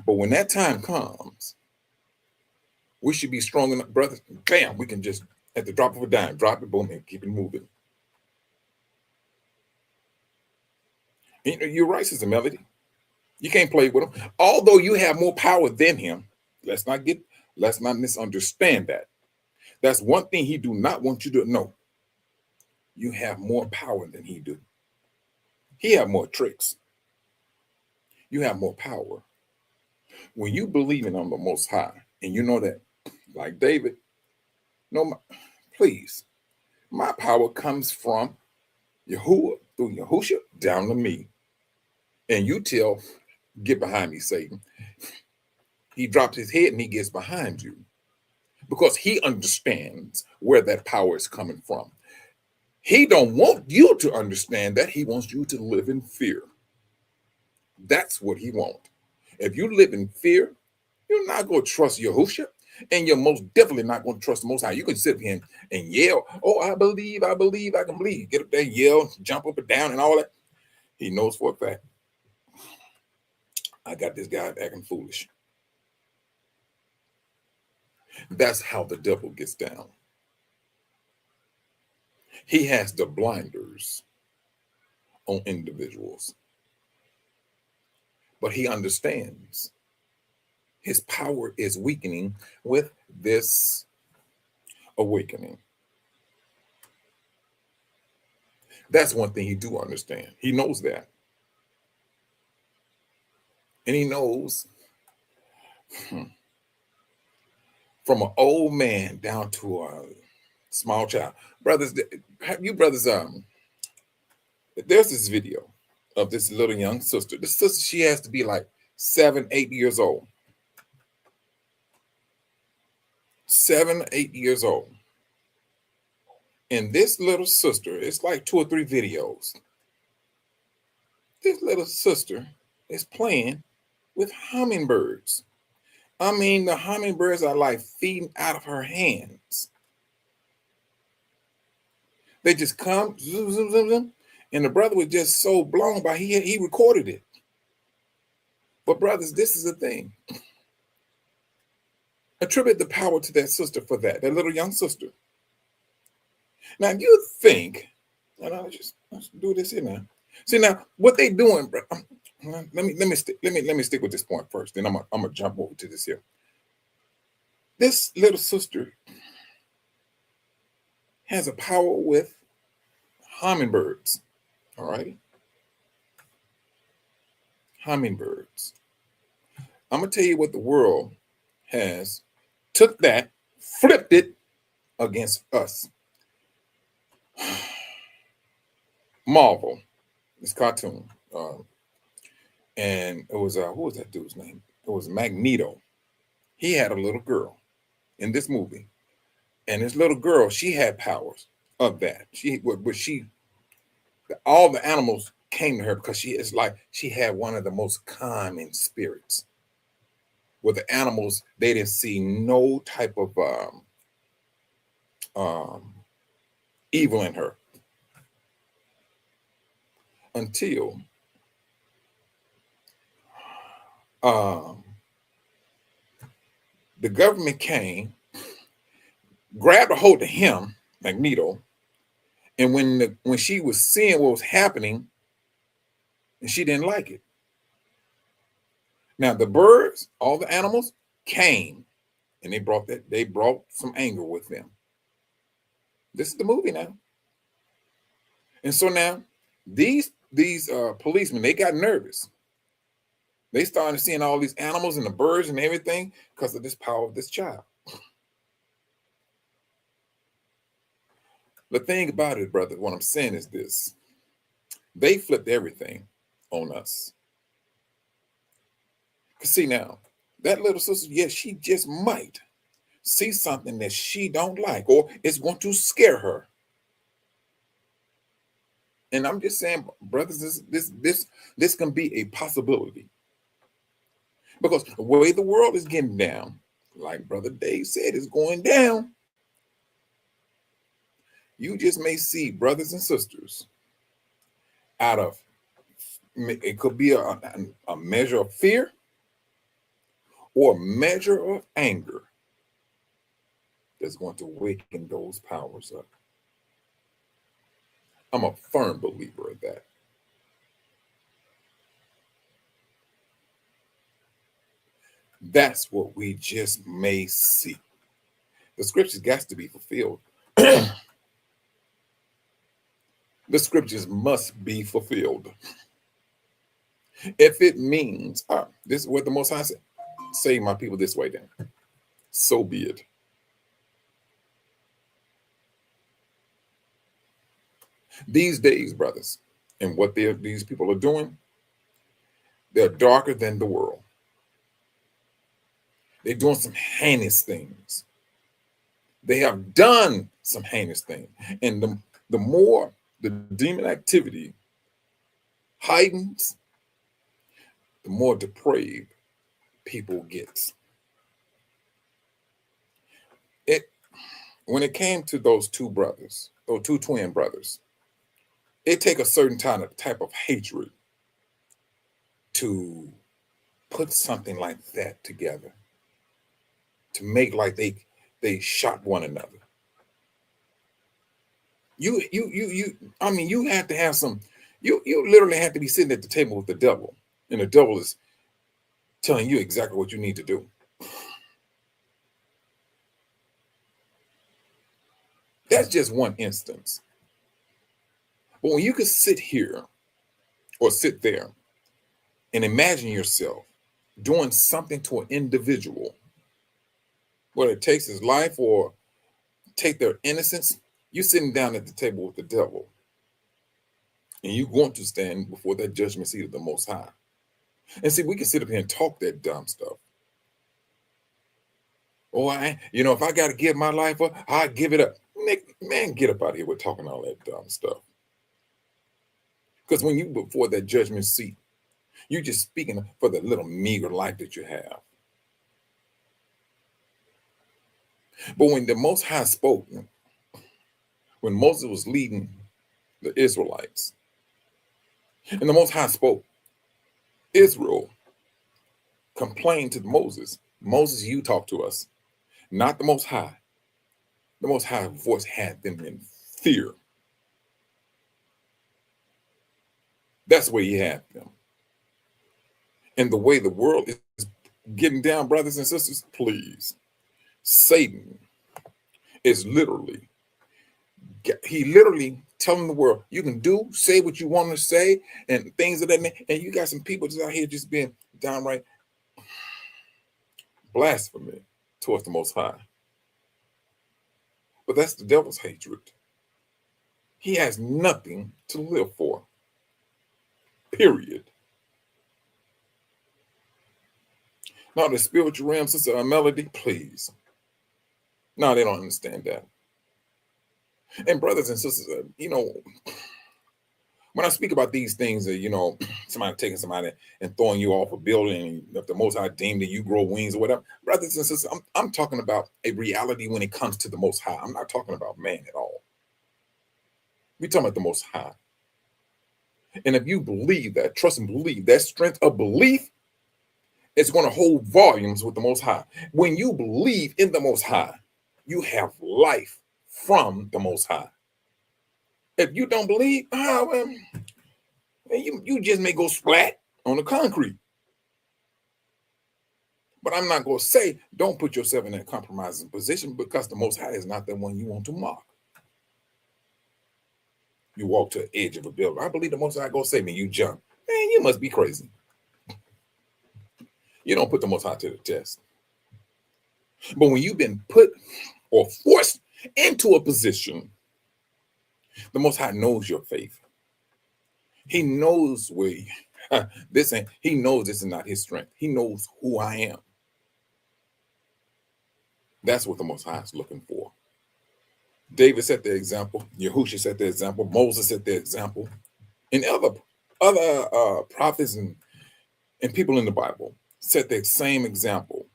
But when that time comes, we should be strong enough, brothers. Bam, we can just, at the drop of a dime, drop it, boom, and keep it moving. You're right, Sister Melody. You can't play with him. Although you have more power than him, let's not misunderstand that. That's one thing he do not want you to know. You have more power than he do. He have more tricks. You have more power. When you believe in the Most High, and you know that, like David, please, my power comes from Yahuwah through Yahusha down to me. And you tell, get behind me, Satan. He drops his head and he gets behind you because he understands where that power is coming from. He don't want you to understand that. He wants you to live in fear. That's what he wants. If you live in fear, you're not going to trust Yahusha, and you're most definitely not going to trust the Most High. You can sit here and yell, oh, I believe, I can believe. Get up there, yell, jump up and down and all that. He knows for a fact, I got this guy acting foolish. That's how the devil gets down. He has the blinders on individuals. But he understands his power is weakening with this awakening. That's one thing he do understand. He knows that. And he knows from an old man down to a small child. Brothers, there's this video of this little young sister. This sister, she has to be like 7, 8 years old. 7, 8 years old. And this little sister, it's like 2 or 3 videos. this little sister is playing with hummingbirds. I mean, the hummingbirds are like feeding out of her hands. They just come, zoom, zoom, zoom, zoom, and the brother was just so blown by he recorded it. But brothers, this is the thing. Attribute the power to that sister for that little young sister. Now you think, and let's do this here now. See now what they doing, bro. Let me stick with this point first. Then I'm gonna jump over to this here. This little sister has a power with hummingbirds. All right, hummingbirds. I'm gonna tell you what the world has took that, flipped it against us. Marvel, this cartoon. And it was who was that dude's name? It was Magneto. He had a little girl in this movie, and this little girl, she had powers of that. All the animals came to her because she had one of the most calming spirits. With the animals, they didn't see no type of evil in her until the government came, grabbed a hold of him, Magneto, and when she was seeing what was happening, and she didn't like it. Now the birds, all the animals came, and they brought some anger with them. This is the movie now. And so now these policemen, they got nervous. They started seeing all these animals and the birds and everything because of this power of this child. The thing about it, brother, what I'm saying is this. They flipped everything on us. Because see now, that little sister, yes, she just might see something that she don't like or it's going to scare her. And I'm just saying, brothers, this can be a possibility. Because the way the world is getting down, like Brother Dave said, is going down. You just may see brothers and sisters out of, it could be a measure of fear or a measure of anger that's going to waken those powers up. I'm a firm believer of that. That's what we just may see. The scriptures got to be fulfilled. The scriptures must be fulfilled. If it means, this is what the Most High said, save my people this way then. So be it. These days, brothers, and what these people are doing, they're darker than the world. They're doing some heinous things. They have done some heinous things. And the more the demon activity heightens, the more depraved people get. When it came to those two brothers, or two twin brothers, it take a certain type of hatred to put something like that together, to make like they shot one another. I mean, you have to have some, you literally have to be sitting at the table with the devil, and the devil is telling you exactly what you need to do. That's just one instance. But when you can sit here or sit there and imagine yourself doing something to an individual, whether it takes his life or take their innocence, you're sitting down at the table with the devil. And you're going to stand before that judgment seat of the Most High. And see, we can sit up here and talk that dumb stuff. Oh, if I got to give my life up, I'll give it up. Man, get up out of here with talking all that dumb stuff. Because when you before that judgment seat, you're just speaking for the little meager life that you have. But when the Most High spoke, when Moses was leading the Israelites, and the Most High spoke, Israel complained to Moses, Moses, you talk to us, not the Most High. The Most High voice had them in fear. That's where he had them. And the way the world is getting down, brothers and sisters, please. Satan is literally, he literally telling the world, you can say what you want to say and things of that nature. And you got some people just out here just being downright blasphemy towards the Most High. But that's the devil's hatred. He has nothing to live for. Period. Now, the spiritual realm, Sister Melody, please. No, they don't understand that. And brothers and sisters, when I speak about these things, somebody taking somebody and throwing you off a building, if the Most High deemed that you grow wings or whatever, brothers and sisters, I'm talking about a reality when it comes to the Most High. I'm not talking about man at all. We're talking about the Most High. And if you believe that, trust and believe, that strength of belief is going to hold volumes with the Most High. When you believe in the Most High, you have life from the Most High. If you don't believe, you just may go splat on the concrete. But I'm not going to say, don't put yourself in that compromising position, because the Most High is not the one you want to mock. You walk to the edge of a building. I believe the Most High going to say, man, you jump. Man, you must be crazy. You don't put the Most High to the test. But when you've been put or forced into a position, the Most High knows your faith. He knows where he knows this is not his strength. He knows who I am. That's what the Most High is looking for. David set the example. Yahushua set the example. Moses set the example. And other prophets and people in the Bible set the same example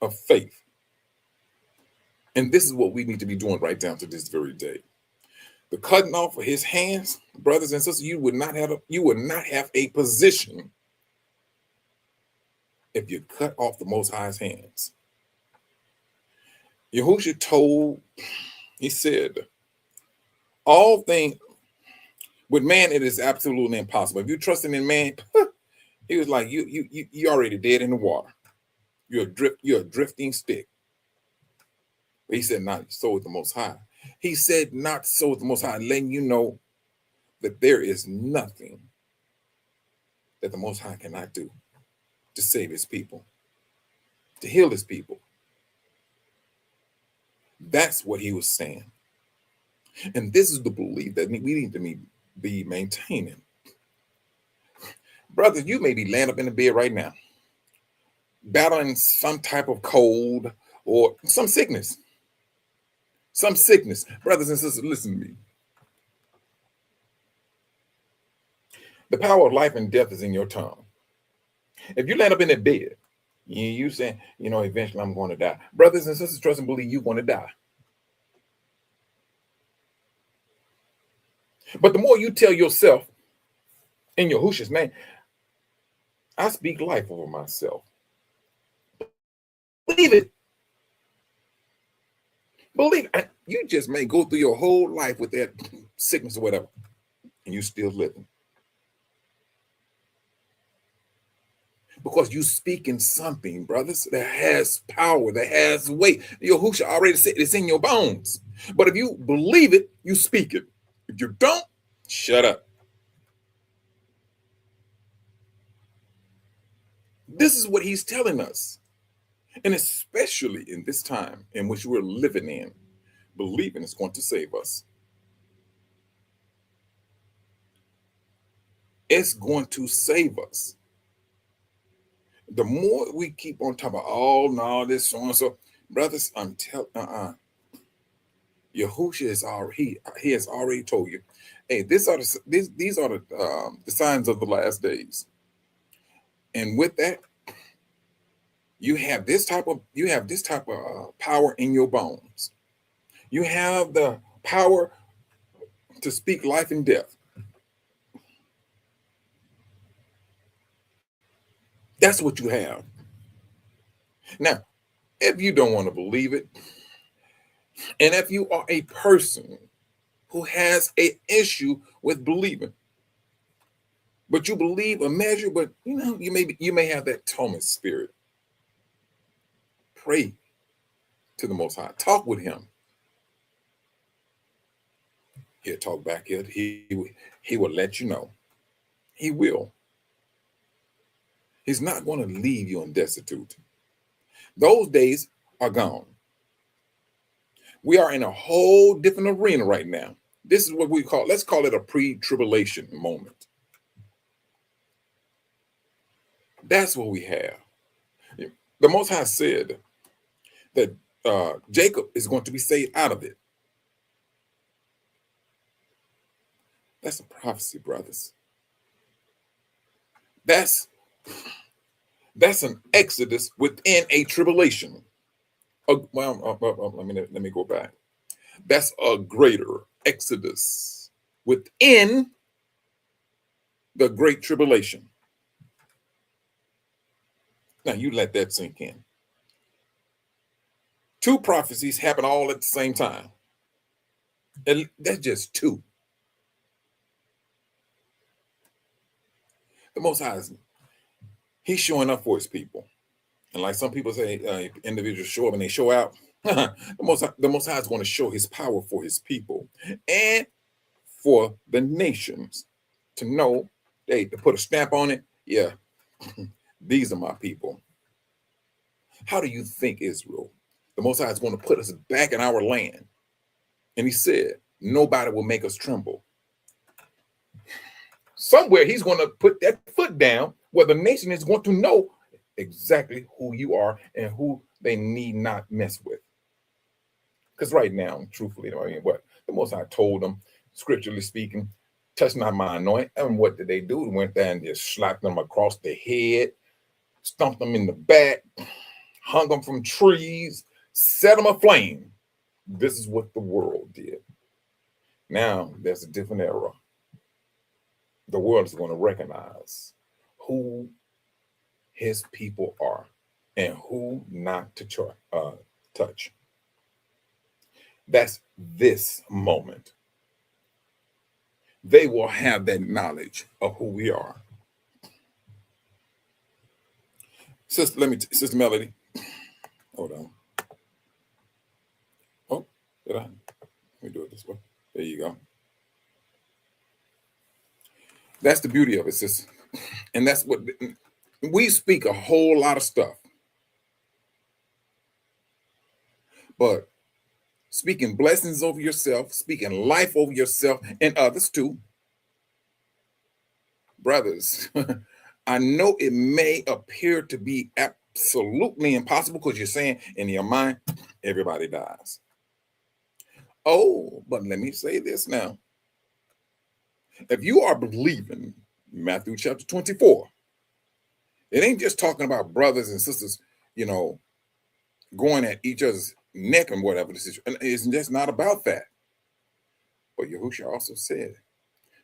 of faith. And this is what we need to be doing right down to this very day. The cutting off of his hands, brothers and sisters, you would not have a position if you cut off the Most High's hands. Yahushua he said, all things with man, it is absolutely impossible. If you're trusting in man, he was like, you already dead in the water. You're a drifting stick. But he said, not so with the Most High. He said, not so with the Most High, letting you know that there is nothing that the Most High cannot do to save his people, to heal his people. That's what he was saying. And this is the belief that we need to be maintaining. Brothers, you may be laying up in the bed right now, battling some type of cold or some sickness. Some sickness. Brothers and sisters, listen to me. The power of life and death is in your tongue. If you land up in that bed, you saying, eventually I'm going to die. Brothers and sisters, trust and believe you're going to die. But the more you tell yourself in Yahushua's name, I speak life over myself. Believe it. Believe it. You just may go through your whole life with that sickness or whatever, and you still living. Because you speaking something, brothers, that has power, that has weight. Yahushua already said it's in your bones. But if you believe it, you speak it. If you don't, shut up. This is what he's telling us. And especially in this time in which we're living in, believing it's going to save us. It's going to save us. The more we keep on talking about, oh, no, this so and so, brothers, I'm telling, Yahushua is already he has already told you, hey, these are the signs of the last days. And with that, you have this type of power in your bones. You have the power to speak life and death. That's what you have. Now, if you don't want to believe it, and if you are a person who has an issue with believing, but you believe a measure, but you may have that Thomas spirit. Pray to the Most High. Talk with him. He'll talk back here. He will let you know. He will. He's not going to leave you in destitute. Those days are gone. We are in a whole different arena right now. This is what let's call it a pre-tribulation moment. That's what we have. The Most High said that Jacob is going to be saved out of it. That's a prophecy, brothers. That's an exodus within a tribulation. Let me go back. That's a greater exodus within the great tribulation. Now you let that sink in. Two prophecies happen all at the same time. And that's just two. The Most High, he's showing up for his people. And like some people say, individuals show up and they show out. the Most High is going to show his power for his people and for the nations to know, to put a stamp on it. Yeah, these are my people. How do you think, Israel? The Most High is going to put us back in our land. And he said, nobody will make us tremble. Somewhere he's going to put that foot down where the nation is going to know exactly who you are and who they need not mess with. Because right now, truthfully, what the Most High told them, scripturally speaking, touch not my anointing. And what did they do? They went there and just slapped them across the head, stumped them in the back, hung them from trees, set them aflame. This is what the world did. Now there's a different era. The world is going to recognize who his people are and who not to touch. That's this moment. They will have that knowledge of who we are. Sister Melody, hold on. Oh, let me do it this way. There you go. That's the beauty of it, sis. And that's what we speak a whole lot of stuff. But speaking blessings over yourself, speaking life over yourself and others too. Brothers, I know it may appear to be absolutely impossible because you're saying in your mind, everybody dies. Oh, but let me say this now. If you are believing Matthew chapter 24, it ain't just talking about brothers and sisters, going at each other's neck and whatever. It's just not about that. But Yahushua also said,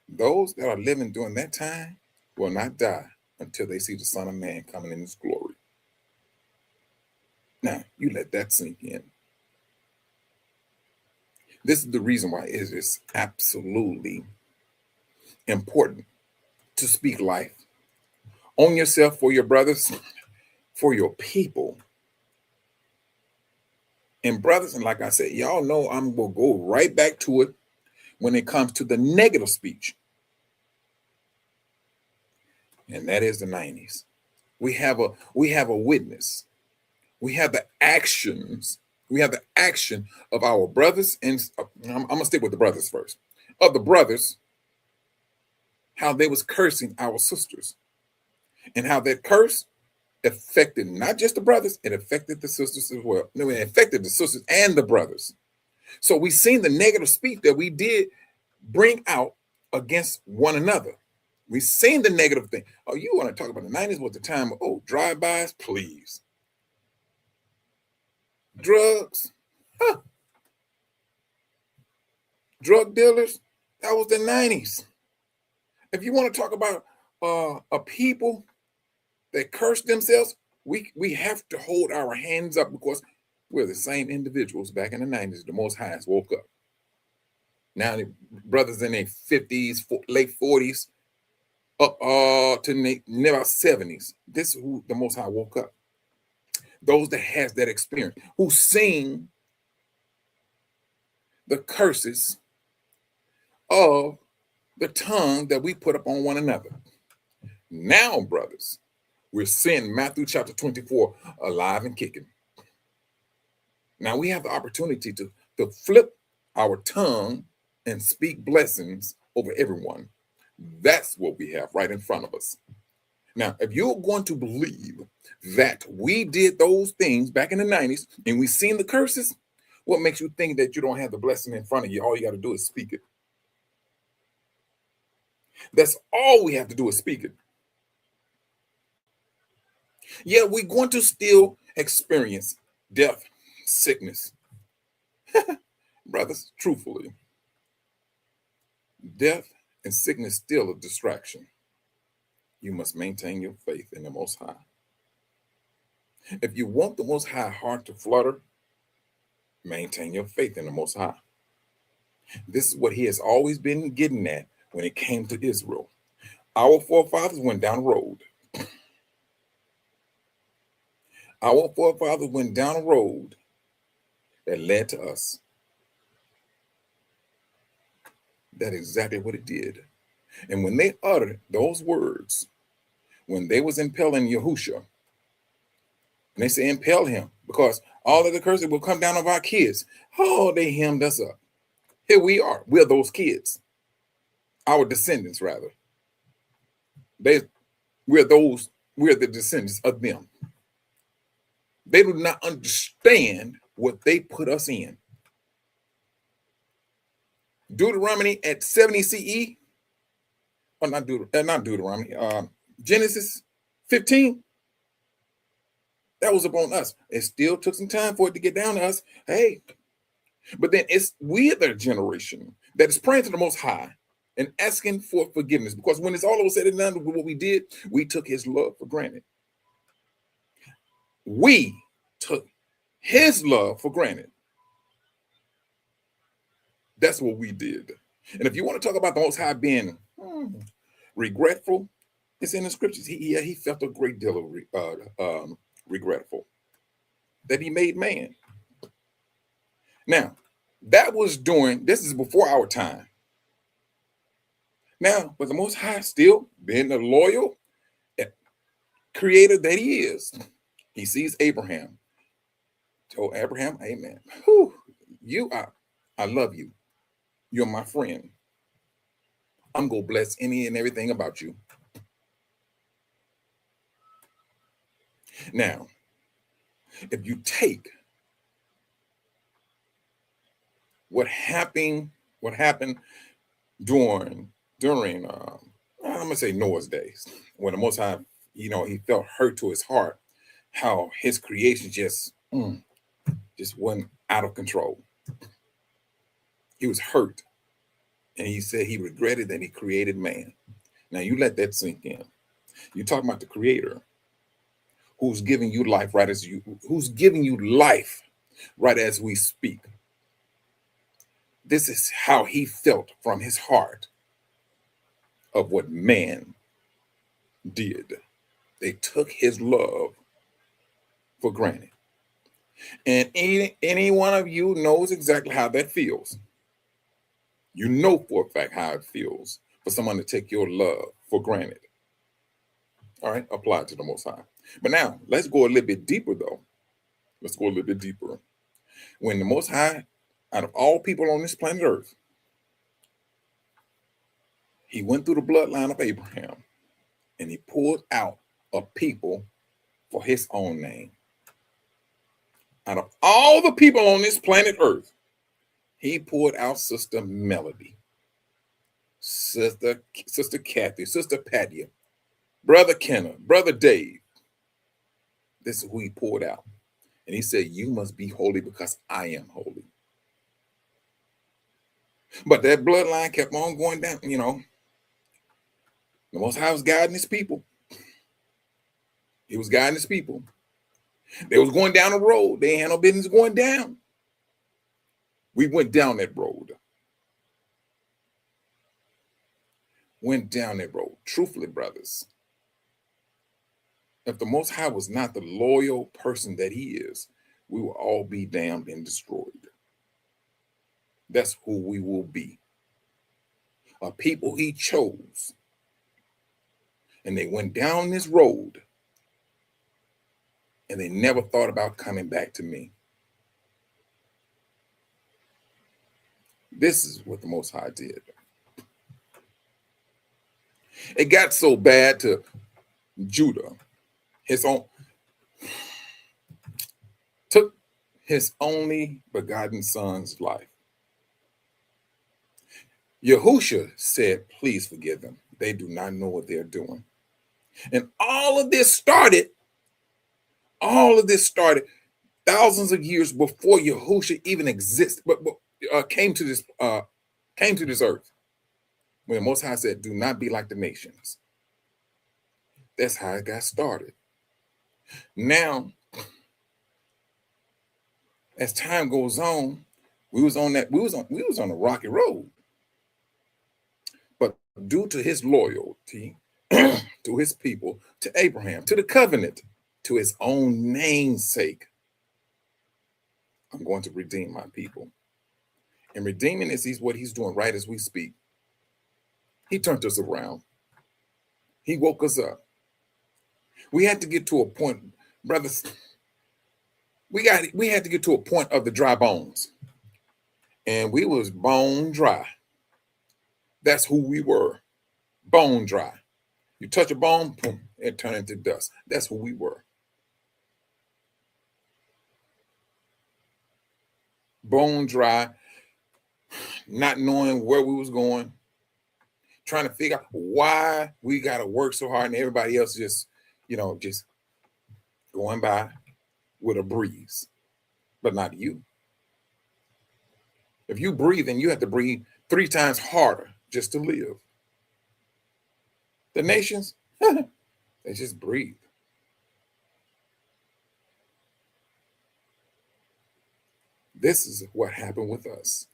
those that are living during that time will not die until they see the Son of Man coming in his glory. Now, you let that sink in. This is the reason why it is absolutely important to speak life on yourself, for your brothers, for your people. And brothers, and like I said, y'all know I'm going to go right back to it when it comes to the negative speech. And that is the 90s. We have a witness. We have the actions. We have the action of our brothers. And I'm going to stick with the brothers first. Of the brothers, how they was cursing our sisters. And how that curse affected not just the brothers, it affected the sisters as well. No, it affected the sisters and the brothers. So we've seen the negative speech that we did bring out against one another. We've seen the negative thing. Oh, you want to talk about the 90s was the time of, oh, drive-bys, please. Drugs, huh. Drug dealers, that was the 90s. If you want to talk about a people that curse themselves, we have to hold our hands up because we're the same individuals back in the 90s. The Most High woke up. Now the brothers in their 50s, late 40s, up to never 70s. This is who the Most High woke up. Those that has that experience, who seen the curses of the tongue that we put up on one another. Now, brothers, we're seeing Matthew chapter 24 alive and kicking. Now we have the opportunity to flip our tongue and speak blessings over everyone. That's what we have right in front of us. Now, if you're going to believe that we did those things back in the 90s and we've seen the curses, what makes you think that you don't have the blessing in front of you? All you got to do is speak it. That's all we have to do is speak it. Yeah, we're going to still experience death, sickness. Brothers, truthfully, death and sickness still a distraction. You must maintain your faith in the Most High. If you want the Most High heart to flutter, maintain your faith in the Most High. This is what he has always been getting at when it came to Israel. Our forefathers went down the road. Our forefathers went down a road that led to us. That's exactly what it did. And when they uttered those words, when they was impelling Yahusha, and they say impel him because all of the curses will come down on our kids. Oh, they hemmed us up. Here we are. We're those kids. Our descendants, rather. We're the descendants of them. They do not understand what they put us in. Deuteronomy at 70 CE, or not Deuteronomy, Genesis 15, that was upon us. It still took some time for it to get down to us. Hey, but then we're the generation that is praying to the Most High and asking for forgiveness, because when it's all over said and done with what we did, we took his love for granted. We took his love for granted. That's what we did. And if you want to talk about the Most High being regretful, it's in the scriptures. He felt a great deal of regretful that he made man. Now, this is before our time. Now, but the Most High still being the loyal creator that he is, he sees Abraham. Told Abraham, amen. I love you. You're my friend. I'm going to bless any and everything about you. Now, if you take what happened during I'm going to say Noah's days, when the Most High, he felt hurt to his heart, how his creation just went out of control. He was hurt. And he said he regretted that he created man. Now you let that sink in. You're talking about the creator who's giving you life who's giving you life right as we speak. This is how he felt from his heart of what man did. They took his love for granted. And any one of you knows exactly how that feels. You know for a fact how it feels for someone to take your love for granted. All right, apply it to the Most High. But now, let's go a little bit deeper, though. Let's go a little bit deeper. When the Most High, out of all people on this planet Earth, he went through the bloodline of Abraham, and he pulled out a people for his own name. Out of all the people on this planet Earth, He pulled out Sister Melody, Sister Kathy, Sister Patty, Brother Kenna, Brother Dave. This is who he pulled out. And he said, you must be holy because I am holy. But that bloodline kept on going down, you know. The Most High was guiding his people. He was guiding his people. They was going down the road. They ain't had no business going down. We went down that road. Went down that road. Truthfully, brothers, if the Most High was not the loyal person that he is, we will all be damned and destroyed. That's who we will be. A people he chose. And they went down this road and they never thought about coming back to me. This is what the Most High did. It got so bad to Judah, took his only begotten son's life. Yahusha said, please forgive them. They do not know what they're doing. And all of this started thousands of years before Yahusha even existed, but came to this earth. When the Most High said, do not be like the nations. That's how it got started. Now, as time goes on, we was on a rocky road. But due to his loyalty to his people, to Abraham, to the covenant, to his own namesake, I'm going to redeem my people. And redeeming is what he's doing right as we speak. He turned us around. He woke us up. We had to get to a point, brothers. We had to get to a point of the dry bones. And we was bone dry. That's who we were. Bone dry. You touch a bone, boom, it turned into dust. That's who we were. Bone dry, not knowing where we was going, trying to figure out why we got to work so hard and everybody else just going by with a breeze, but not you. If you breathe, then you have to breathe 3 times harder just to live. The nations, they just breathe. This is what happened with us.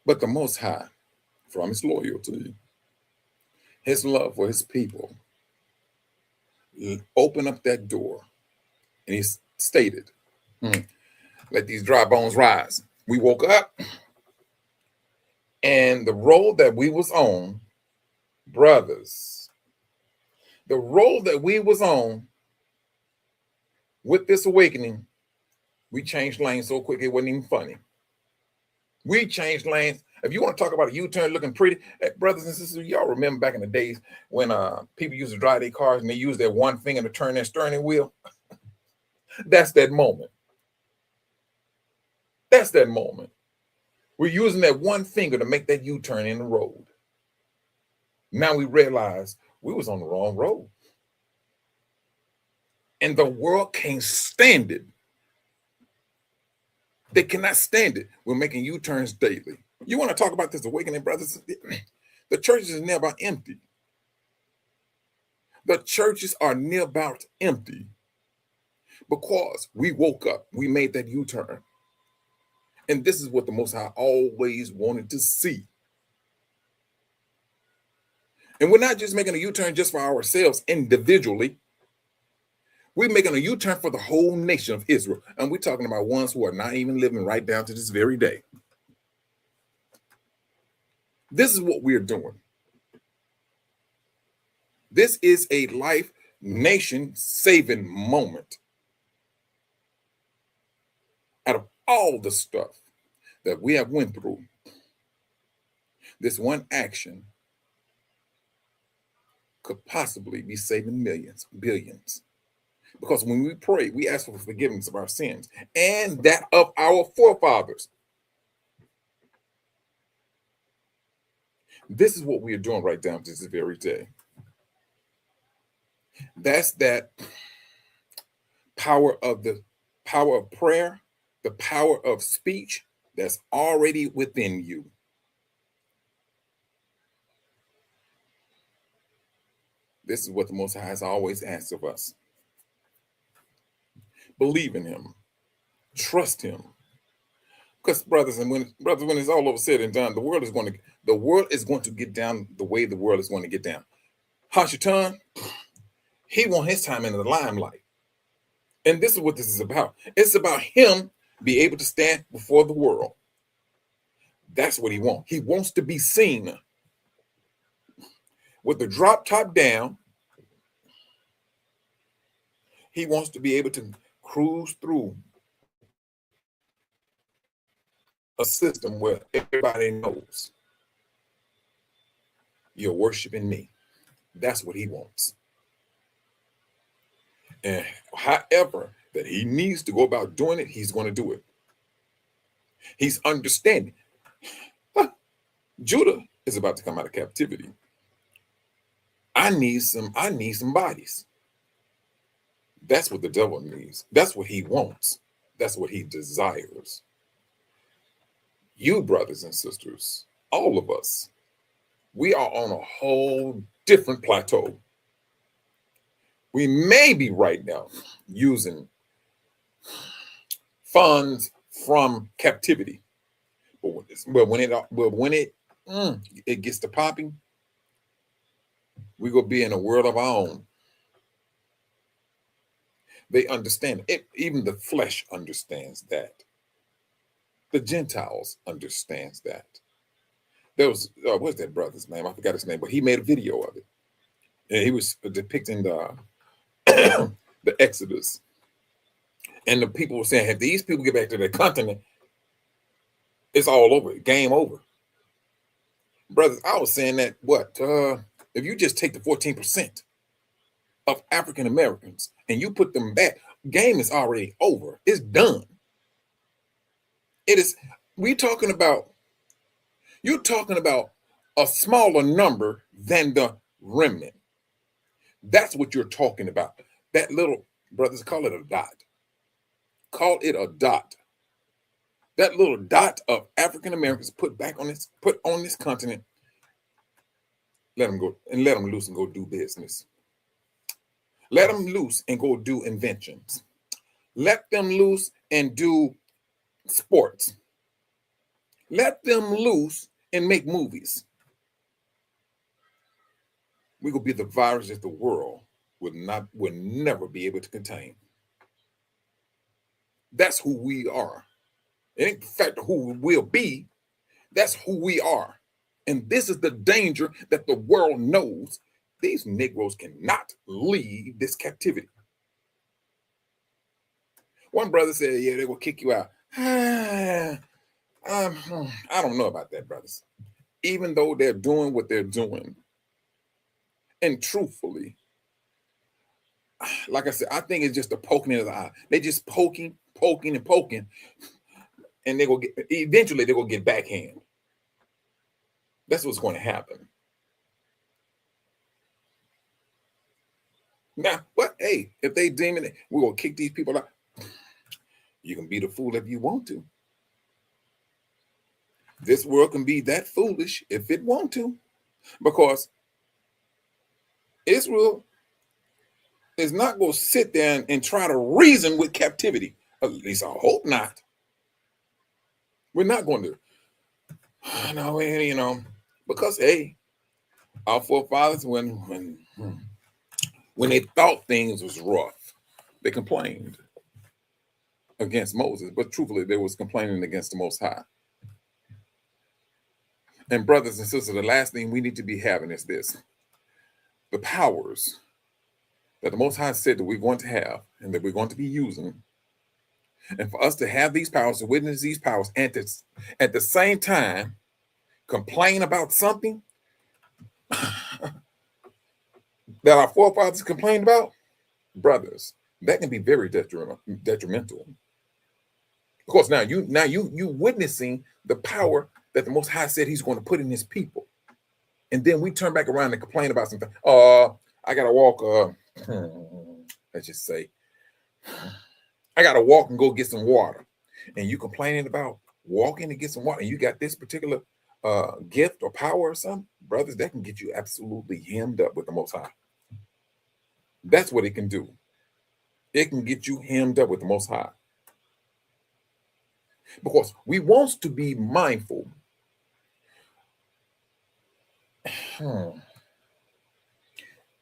But the Most High, from his loyalty, his love for his people, opened up that door and he stated, let these dry bones rise. We woke up and the road that we was on, brothers, the road that we was on with this awakening, we changed lanes so quick it wasn't even funny. We changed lanes. If you want to talk about a U-turn looking pretty, brothers and sisters, y'all remember back in the days when people used to drive their cars and they used their one finger to turn their steering wheel? That's that moment. That's that moment. We're using that one finger to make that U-turn in the road. Now we realize we was on the wrong road. And the world can't stand it. They cannot stand it. We're making U-turns daily. You want to talk about this awakening, brothers? The churches are near about empty. The churches are near about empty because we woke up. We made that U-turn. And this is what the Most High always wanted to see. And we're not just making a U-turn just for ourselves individually. We're making a U-turn for the whole nation of Israel. And we're talking about ones who are not even living right down to this very day. This is what we're doing. This is a life nation-saving moment. Out of all the stuff that we have went through, this one action could possibly be saving millions, billions. Because when we pray, we ask for forgiveness of our sins and that of our forefathers. This is what we are doing right down to this very day. That's that power of prayer, the power of speech that's already within you. This is what the Most High has always asked of us. Believe in him. Trust him. Because brothers, when it's all over said and done, the world is going to get down the way the world is going to get down. Hashatan, he wants his time in the limelight. And this is what this is about. It's about him be able to stand before the world. That's what he wants. He wants to be seen with the drop top down. He wants to be able to cruise through a system where everybody knows you're worshiping me. That's what he wants. And however that he needs to go about doing it, he's going to do it. He's understanding. Judah is about to come out of captivity. I need some bodies. That's what the devil needs. That's what he wants. That's what he desires. You, brothers and sisters, all of us, we are on a whole different plateau. We may be right now using funds from captivity, but when it gets to popping, we're gonna be in a world of our own. They understand it. Even the flesh understands that. The Gentiles understands that. There was what's that brother's name? I forgot his name, but he made a video of it, and he was depicting the the Exodus. And the people were saying, if these people get back to their continent, it's all over. Game over. Brothers, I was saying that if you just take the 14% of African Americans and you put them back, game is already over. It's done. It is. You're talking about a smaller number than the remnant. That's what you're talking about. That little, brothers, call it a dot. Call it a dot. That little dot of African Americans put on this continent. Let them go and let them loose and go do business. Let them loose and go do inventions. Let them loose and do sports. Let them loose and make movies. We're gonna be the virus that the world will never be able to contain. That's who we are. It ain't the fact of who we will be. That's who we are. And this is the danger that the world knows. These Negroes cannot leave this captivity. One brother said, yeah, they will kick you out. I don't know about that, brothers. Even though they're doing what they're doing, and truthfully, like I said, I think it's just a poking in the eye. They just poking, and eventually they're gonna get backhand. That's what's going to happen. Now, what? Hey, if they deem it, we're gonna kick these people out. You can be the fool if you want to. This world can be that foolish if it want to, because Israel is not going to sit there and try to reason with captivity. At least I hope not. We're not going to. No, because hey, our forefathers, when they thought things was rough, they complained against Moses, but truthfully, they was complaining against the Most High. And brothers and sisters, the last thing we need to be having is this: the powers that the Most High said that we're going to have and that we're going to be using. And for us to have these powers, to witness these powers, and to, at the same time, complain about something that our forefathers complained about, brothers, that can be very detrimental. Of course, now you witnessing the power that the Most High said He's going to put in His people, and then we turn back around and complain about something. I gotta walk. Let's just say, I gotta walk and go get some water, and you complaining about walking to get some water, and you got this particular gift or power or something, brothers, that can get you absolutely hemmed up with the Most High. That's what it can do. It can get you hemmed up with the Most High. Because we want to be mindful.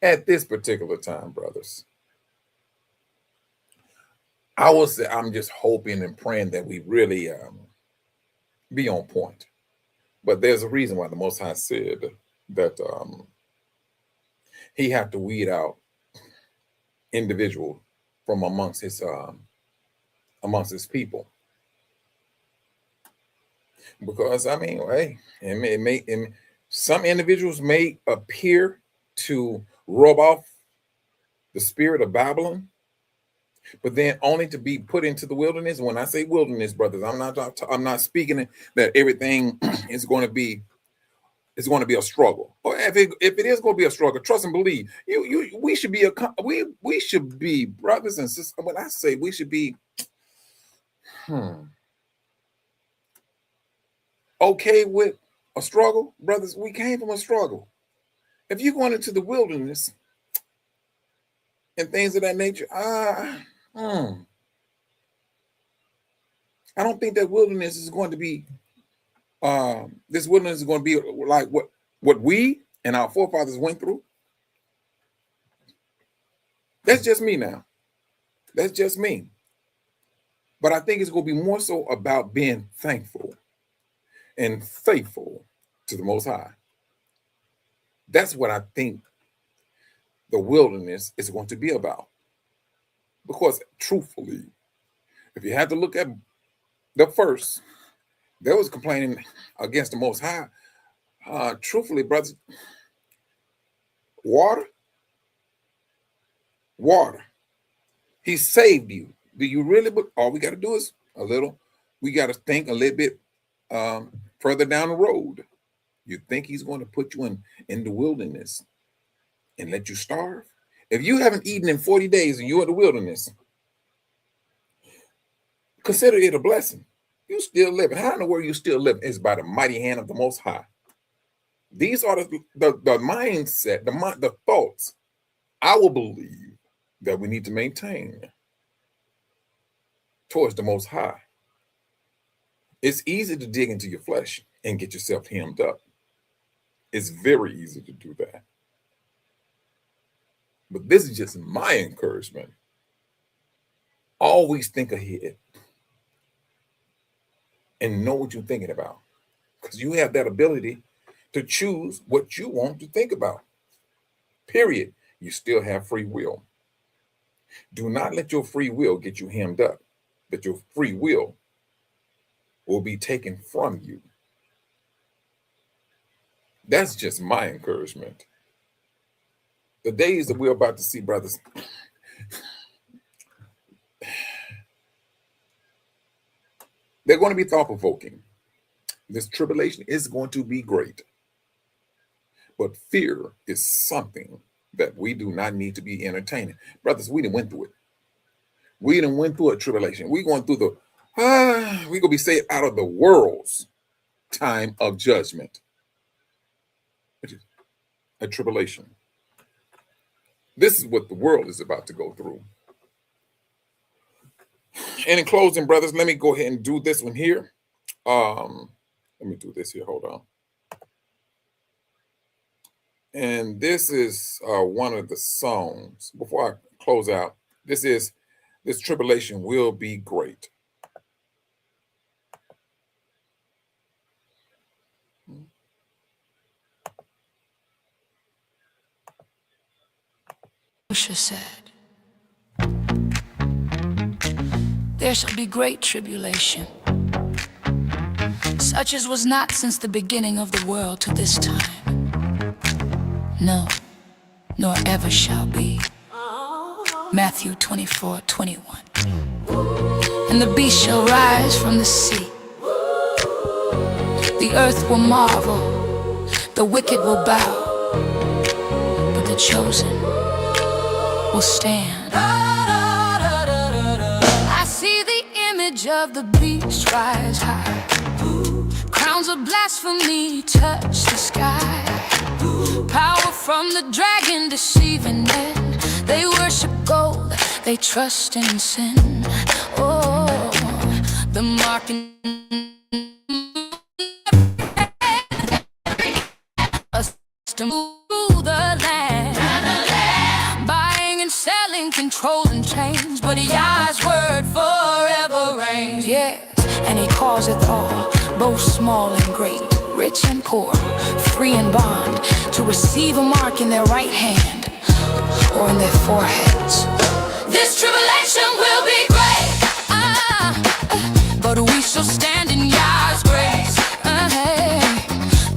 At this particular time, brothers, I will say I'm just hoping and praying that we really be on point. But there's a reason why the Most High said that He had to weed out individual from amongst His people. Because I mean, hey, some individuals may appear to rub off the spirit of Babylon, but then only to be put into the wilderness. When I say wilderness, brothers, I'm not speaking that everything is going to be a struggle. Or if it is going to be a struggle, trust and believe. We should be brothers and sisters. When I say we should be, okay with a struggle, brothers, we came from a struggle. If you're going into the wilderness and things of that nature, I don't think that wilderness is going to be, this wilderness is going to be like what we and our forefathers went through. That's just me now. That's just me. But I think it's going to be more so about being thankful and faithful to the Most High. That's what I think the wilderness is going to be about. Because truthfully, if you had to look at the first, there was complaining against the Most High. Truthfully, brothers, water. He saved you. Do you really? But all we got to do is we got to think a little bit further down the road. You think He's going to put you in the wilderness and let you starve? If you haven't eaten in 40 days and you're in the wilderness, consider it a blessing. You still living. How in the world you still living? It's by the mighty hand of the Most High. These are the mindset, the thoughts I will believe that we need to maintain towards the Most High. It's easy to dig into your flesh and get yourself hemmed up. It's very easy to do that. But this is just my encouragement. Always think ahead and know what you're thinking about, because you have that ability to choose what you want to think about. Period. You still have free will. Do not let your free will get you hemmed up, that your free will be taken from you. That's just my encouragement. The days that we're about to see, brothers, they're going to be thought-provoking. This tribulation is going to be great. But fear is something that we do not need to be entertaining. Brothers, we done went through it. We done went through a tribulation. We're going through we're going to be saved out of the world's time of judgment. Which is a tribulation. This is what the world is about to go through. And in closing, brothers, let me go ahead and do this one here. Let me do this here. Hold on. And this is one of the songs. Before I close out, this tribulation will be great. Moshe said, there shall be great tribulation, such as was not since the beginning of the world to this time. No, nor ever shall be. Matthew 24:21. And the beast shall rise from the sea. The earth will marvel, the wicked will bow, but the chosen will stand. I see the image of the beast rise high. Crowns of blasphemy touch the sky. Power from the dragon deceiving men. They worship gold, they trust in sin. Oh, the marking us to move the land. Buying and selling, controlling chains, but Yah's word forever reigns. Yes, and he calls it all, both small and great, rich and poor, free and bond, to receive a mark in their right hand or in their foreheads. This tribulation will be great, but we shall stand in Yah's grace. Hey.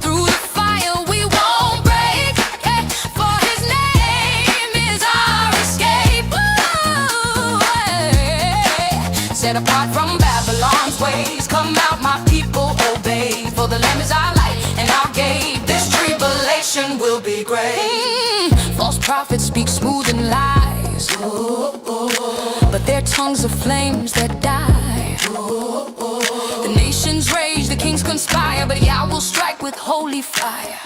Through the fire we won't break, hey, for his name is our escape. Ooh, hey. Set apart from Babylon's ways, come out my people, obey, for the Lamb is our light and our gate. This tribulation will be great. False prophets speak smooth and lies, but their tongues are flames that die. The nations rage, the kings conspire, but Yah will strike with holy fire.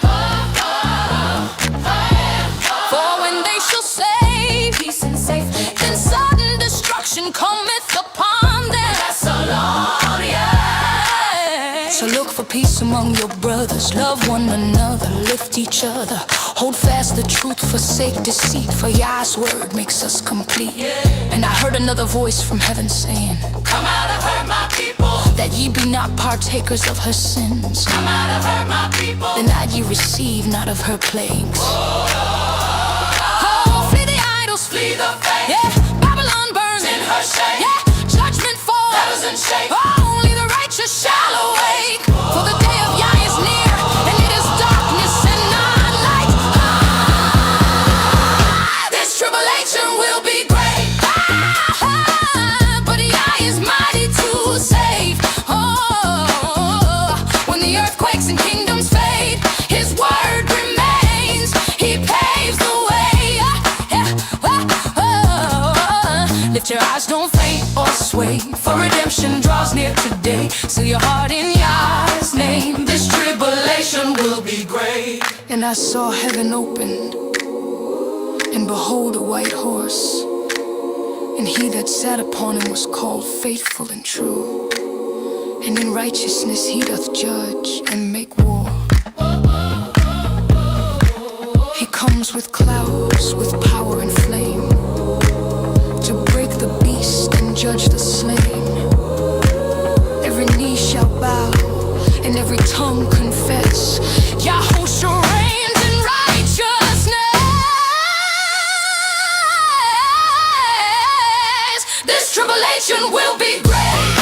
For when they shall say peace and safety, then sudden destruction cometh upon them. So look for peace among your brothers, love one another, lift each other, hold fast the truth, forsake deceit, for Yah's word makes us complete. And I heard another voice from heaven saying, come out of her, my people, that ye be not partakers of her sins. Come out of her, my people, then that ye receive not of her plagues. Oh, flee the idols, flee the faith. Yeah, Babylon burns in her shade. Yeah, judgment falls, heavens and shake. Only the righteous shall awake, for the day of Yah is near, and it is darkness and not light. This tribulation will be great, but Yah is mighty to save. Oh, when the earthquakes and kingdoms fade, his word remains, he paves the way. Lift your eyes, don't faint or sway, for redemption draws near today. Seal your heart in Yah's name, this tribulation will be great. And I saw heaven opened, and behold a white horse, and he that sat upon him was called Faithful and True, and in righteousness he doth judge and make war. He comes with clouds, with power and flame, to break the beast and judge the slain. Every knee shall bow and every tongue confess, Yahushua reigns in righteousness. This tribulation will be great,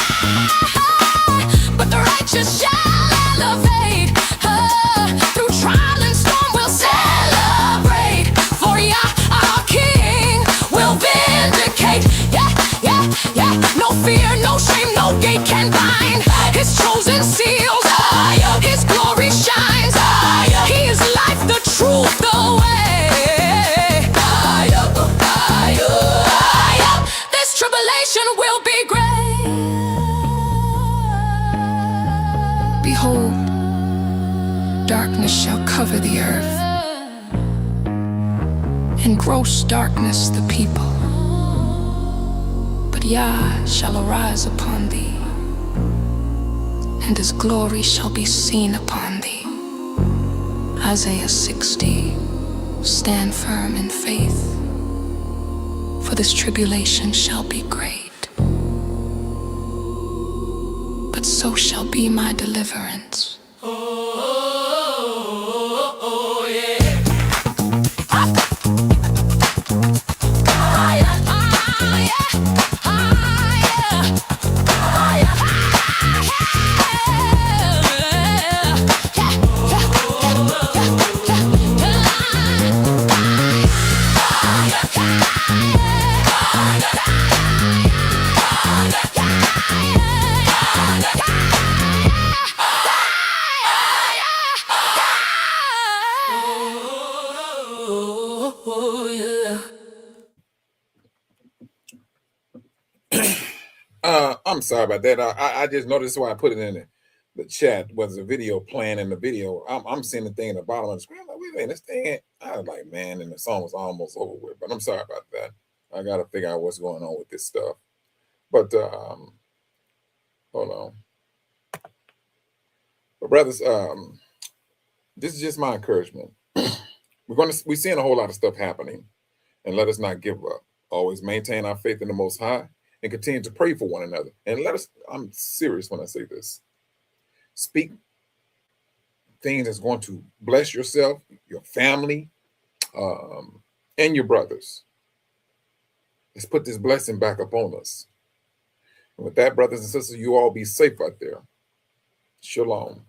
but the righteous shall elevate. Through trial and storm we'll celebrate, for Yah our King will vindicate. No fear, no shame, no gate can bind his chosen seals. His glory shines. He is life, the truth, the way. This tribulation will be great. Behold, darkness shall cover the earth, and gross darkness the people. Yah shall arise upon thee, and his glory shall be seen upon thee. Isaiah 60. Stand firm in faith, for this tribulation shall be great, but so shall be my deliverance. Oh, yeah. I'm sorry about that. I just noticed why I put it in the chat was a video playing in the video. I'm seeing the thing in the bottom of the screen. I'm like, wait a minute, this thing ain't. I was like, man, and the song was almost over with. But I'm sorry about that. I got to figure out what's going on with this stuff. But hold on. But brothers, this is just my encouragement. We're seeing a whole lot of stuff happening, and let us not give up. Always maintain our faith in the Most High and continue to pray for one another. And let us, I'm serious when I say this, speak things that's going to bless yourself, your family, and your brothers. Let's put this blessing back upon us. And with that, brothers and sisters, you all be safe out there. Shalom.